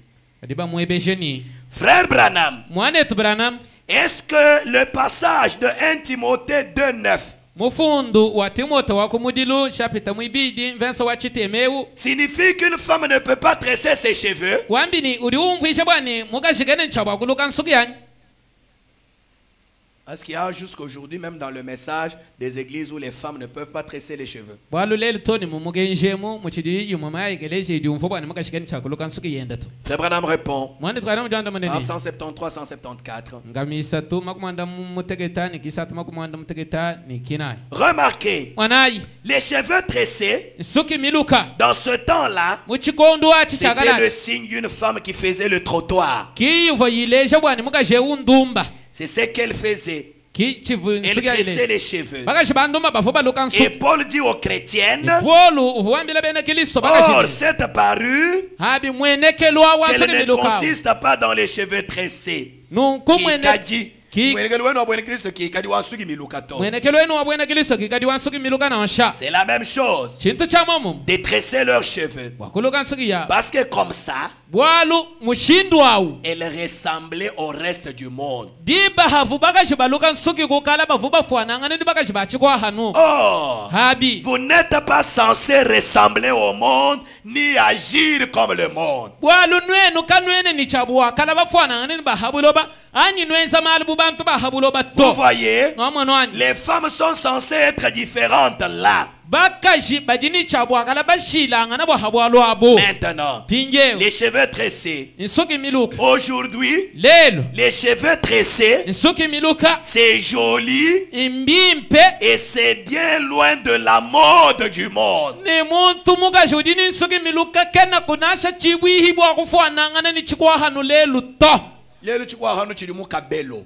Frère Branham, est-ce que le passage de 1 Timothée 2:9 signifie qu'une femme ne peut pas tresser ses cheveux? Parce qu'il y a jusqu'aujourd'hui, même dans le message, des églises où les femmes ne peuvent pas tresser les cheveux. Frère Branham répond. 173, 174. Remarquez, les cheveux tressés, dans ce temps-là, c'était le signe d'une femme qui faisait le trottoir. C'est ce qu'elle faisait. Elle tressait les cheveux. Et Paul dit aux chrétiennes, or, cette parure, qu'elle ne consiste pas dans les cheveux tressés, No kikadi Ki- mwenekelo wenu wabwene Kristo kikadi wansuki miluka to. mwenekelo wenu wabwena kiliso kikadi wansuki miluka na nsha C'est la même chose chintu cha momo de tresser leurs cheveux. wakuluka nsuki ya Parce que comme ça, bwalu mushindu wawu elle ressemblait au reste du monde. diba havu bakashi baluka nsuki kukala bavu bafuanangana ndi bakashi bachikwa hanu Or, habi vous n'êtes pas censé ressembler au monde ni agir comme le monde. bwalu nwenu kanwene ni chabwa kala bafuanangana ni bahabuloba anyi nwenza malubu bantu bahabuloba Vous to voyez, ngomwana wanyi les femmes sont censées être différentes là. bakashi bajini chabwa kala bashilangana bahabwalo abo Maintenant, pinjewe les cheveux tressés. nsuki miluka Aujourd'hui, lelo les cheveux tressés, nsuki miluka c'est joli imbimpe et c'est bien loin de la mode du monde. ni muntu mukajudi ni nsuki miluka kena kunasha chibwihi bwa kufuanangana ni chikwa hanu lelu to Lelo chikwa hano chili mu kabelo.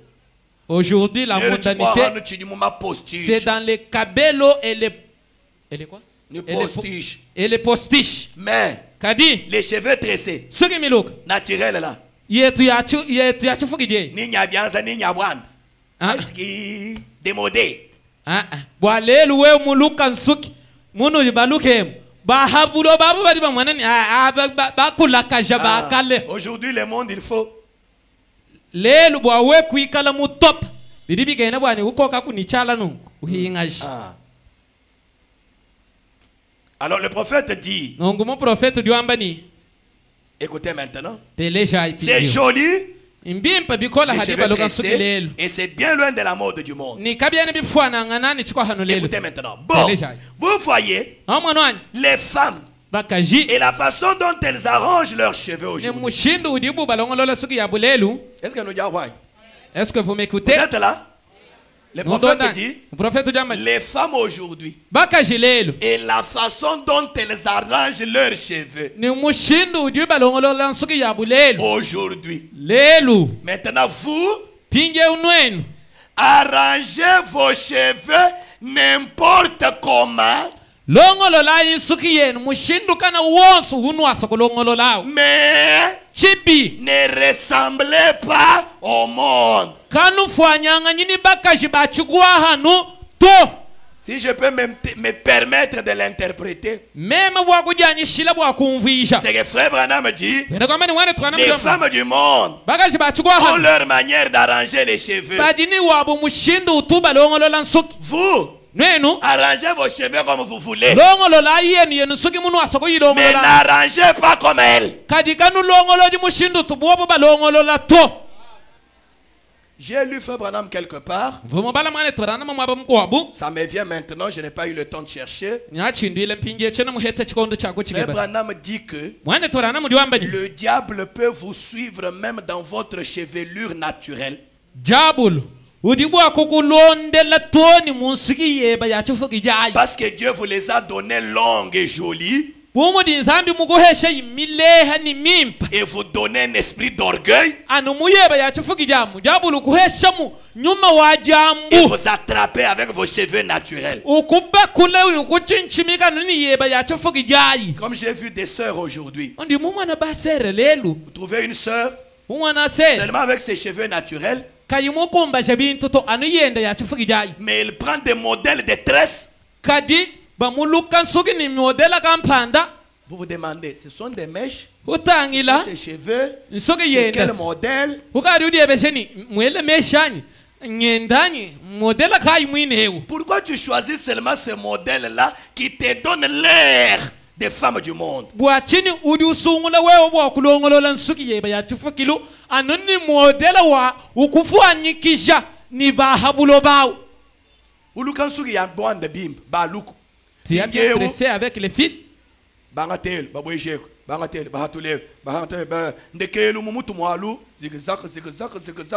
aujourd'hui la Lelo chikwa modernité hano chili mu ma c'est postiche. dans les cabelos et les quoi Ni et les postiche. et les postiches Mais kadi les cheveux tressés, nsuki miluka naturels là, yetu yachu fukije ni nyabianza ni nyabwana. ah Est-ce qui démodé? ah bwa lelu we muluka nsuki munu libaluke bahabulo babo bari bamwanani bakulakaja bakale Aujourd'hui, le monde, il faut. lelu bwa we kuikala mu top bidi bigenda bwani ukoka kunichala nungu uhingaji Ah. Alors le prophète dit, nungu mu profeta diwambani écoutez maintenant, teleja c'est ipi joli, imbimpa bikola les hadi cheveux baloka nsuki tressés, lelu et c'est bien loin de la mode du monde. ni kabyani bifwana nganani chikwa hano lelu Écoutez maintenant. Bon, Déjà. vous voyez, amwana wani les femmes bakaji et la façon dont elles arrangent leurs cheveux ni aujourd'hui. mushindu udibu balongolola suki ya bulelu Est-ce que nous disons, ouais. est-ce que vous Vous m'écoutez êtes là? Le prophète dit, prophète diwambani les femmes aujourd'hui bakaji lelu et la façon dont elles arrangent leurs cheveux ni mushindu udibu balongolola nsuki ya bulelu aujourd'hui. lelu Maintenant, vous, pinje unwenu arrangez vos cheveux n'importe comment, longolola insuki yenu mushindu kana wonsu unwasa kulongololawo mais chibi ne ressemblez pas au monde. kanu fwanyanga nyini bakaji bachikwa hanu to Si je peux me permettre de l'interpréter, meme bwakujanyishila bwakumvisha c'est que Frère Branham dit, wena kwamba ni wane twana les mjomba femmes du monde bakaji bachikwa ont hanu leur manière d'arranger les cheveux. badini wabo mushindu utuba longolola nsuki Vous, nwenu arrangez vos cheveux comme vous voulez, longolola yenu yenu nsuki munu wasako mais yilongolola n'arrangez pas comme elle. kadi kanu longoloji mushindu tubuobo balongolola to J'ai lu Frère Branham quelque part. vumo bala mwane twarana mamwaba mkwabu Ça me vient maintenant, je n'ai pas eu le temps de chercher. nyachindile mpinje chena muheta chikondo chako Frère chigeba Branham dit que mwane twarana mudiwambani le diable peut vous suivre même dans votre chevelure naturelle. jabulu udibwa kukulondela toni munsuki yeba yachifuki jayi Parce que Dieu vous les a donnés longues et jolies. bumu dinzambi mukuhesha imileha ni mimpa Et vous donnez un esprit d'orgueil. anu muyeba yachifuki jamu jabulu kuhesha mu nyuma wa Et jambu vous attrapez avec vos cheveux naturels. ukuba kule ukuchinchimika nini yeba yachifuki jayi Comme j'ai vu des sœurs aujourd'hui. ndi mumwana basere lelu Vous trouvez une sœur umwana sere seulement avec ses cheveux naturels, kayimukumbasha bintu to anu yenda yachifuki jayi mais elle prend des modèles de tresses. kadi bamuluka nsuki ni modela kampanda Vous vous demandez, ce sont des mèches? utangila Ces cheveux? nsuki C'est quel yenda modèle? ukari udiyebesheni mwele meshani ngendani modela kayi mwinewu Pourquoi tu choisis seulement ce modèle-là qui te donne l'air des femmes du monde? bwachini udi usungula wewe bwakulongolola nsuki yeba yachifukilu anu ni modela wa ukufuanikisha ni bahabulo bawo Ulukansuki ya bwanda bimb baluku. tu as bien dressé avec les fils Bangatel, baboyesheko, bangatel, bahatule, bahatel, ndekelu mumutu mwalu, zigzag.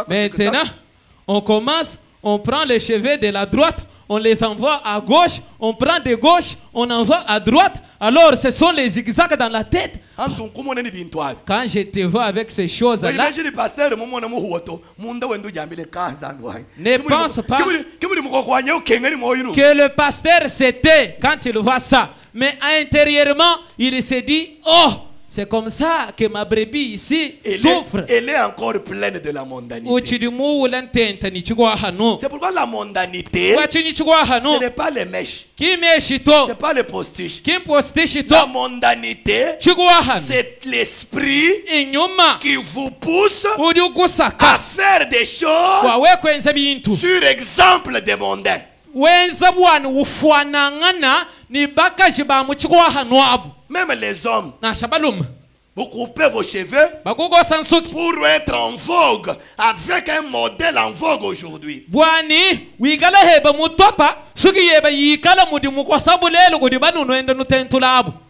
maintenant on commence on prend les cheveux de la droite on les envoie à gauche on prend de gauche on envoie à droite alors ce sont les zigzags dans la tête Antum kumone ni bintwali. quand je te vois avec ces choses là Imagine pasteur mumone muhuwato, munda wendu jambile kanzandu hai. Ne pense pas Kimuli mukokwanye ukengeni moyinu. que le pasteur c'était quand il voit ça mais intérieurement il se dit oh C'est comme ça que ma brebis ici souffre. Elle est encore pleine de la mondanité. C'est pourquoi la mondanité, ce n'est pas les mèches. Ce n'est pas les postiches. La mondanité, c'est l'esprit qui vous pousse à faire des choses sur exemple des mondains. Même les hommes, vous coupez vos cheveux pour être en vogue avec un modèle en vogue aujourd'hui. Il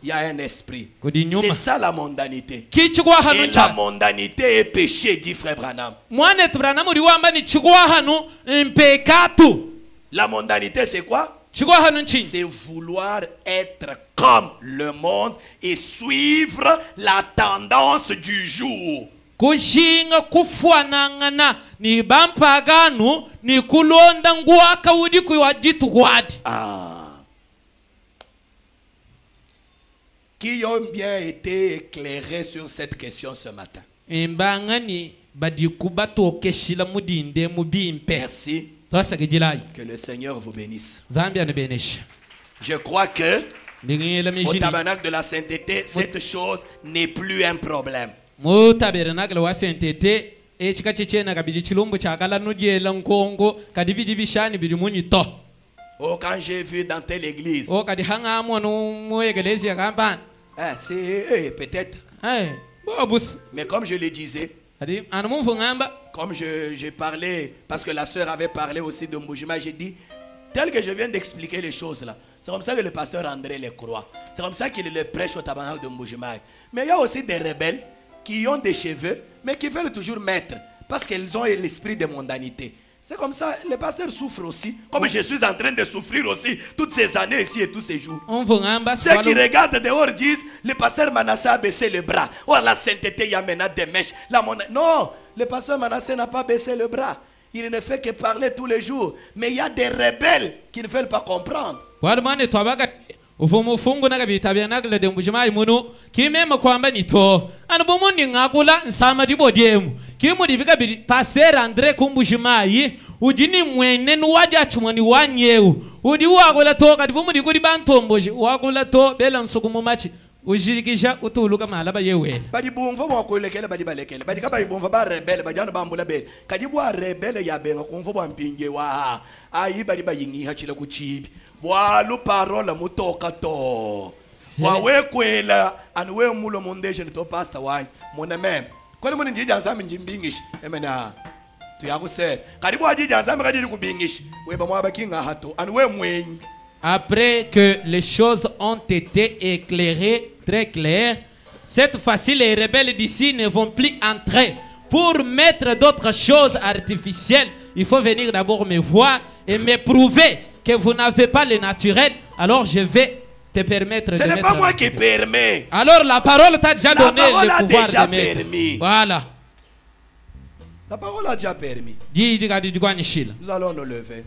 y a un esprit. C'est ça la mondanité. Et la mondanité est péché, dit frère Branham. La mondanité, c'est quoi? C'est vouloir être comme le monde et suivre la tendance du jour. Qui ont bien été éclairés sur cette question ce matin? Merci. Que le Seigneur vous bénisse. Je crois que au tabernacle de la sainteté, cette chose n'est plus un problème. Oh, quand j'ai vu dans telle église, c'est peut-être. Mais comme je le disais, comme j'ai parlé, parce que la sœur avait parlé aussi de Mbujima, j'ai dit, tel que je viens d'expliquer les choses là, c'est comme ça que le pasteur André les croit. C'est comme ça qu'il les prêche au tabernacle de Mbujima. Mais il y a aussi des rebelles qui ont des cheveux, mais qui veulent toujours mettre, parce qu'ils ont l'esprit de mondanité. C'est comme ça, les pasteurs souffrent aussi, comme je suis en train de souffrir aussi toutes ces années ici et tous ces jours. Ceux qui regardent dehors disent, le pasteur Manassé a baissé le bras. Oh, la sainteté, il y a maintenant des mèches. Non, le pasteur Manassé n'a pas baissé le bras. Il ne fait que parler tous les jours. Mais il y a des rebelles qui ne veulent pas comprendre. Ufungu na kabita bianagla de Mbujima imunu kimema kwamba nito anabomuni ngakula nsama dibodiemu kimudi bikabiri pasteur André Kumbujima yi ujini mwene nuwaja chumani wanyeu udi wagola to kadibomudi kudi bantomboje wagola to belansukumu machi ujikisha utuluka malaba yewe badibumva mwakolekele badibalekele badikaba ibumva ba rebele bajana bambula be kadibwa rebele yabenga kumva bwampinge wa ayi badibayingi hachile kuchibi walu parola mutoka to wawe kwela anwe mulo mondation to pastor why mona mem kwani muni njija nzami njimbingish emena tu yakuse kadibu ajija nzami kadiri kubingish weba mwaba kinga hato anwe mwenyi. Après que les choses ont été éclairées très claires, cette fois-ci les rebelles d'ici ne vont plus entrer. Pour mettre d'autres choses artificielles, il faut venir d'abord me voir et me prouver que vous n'avez pas le naturel. Alors je vais te permettre de mettre... Ce n'est pas moi qui permets. Alors la parole t'a déjà donné le pouvoir de mettre. Voilà. La parole a déjà permis. Nous allons nous lever.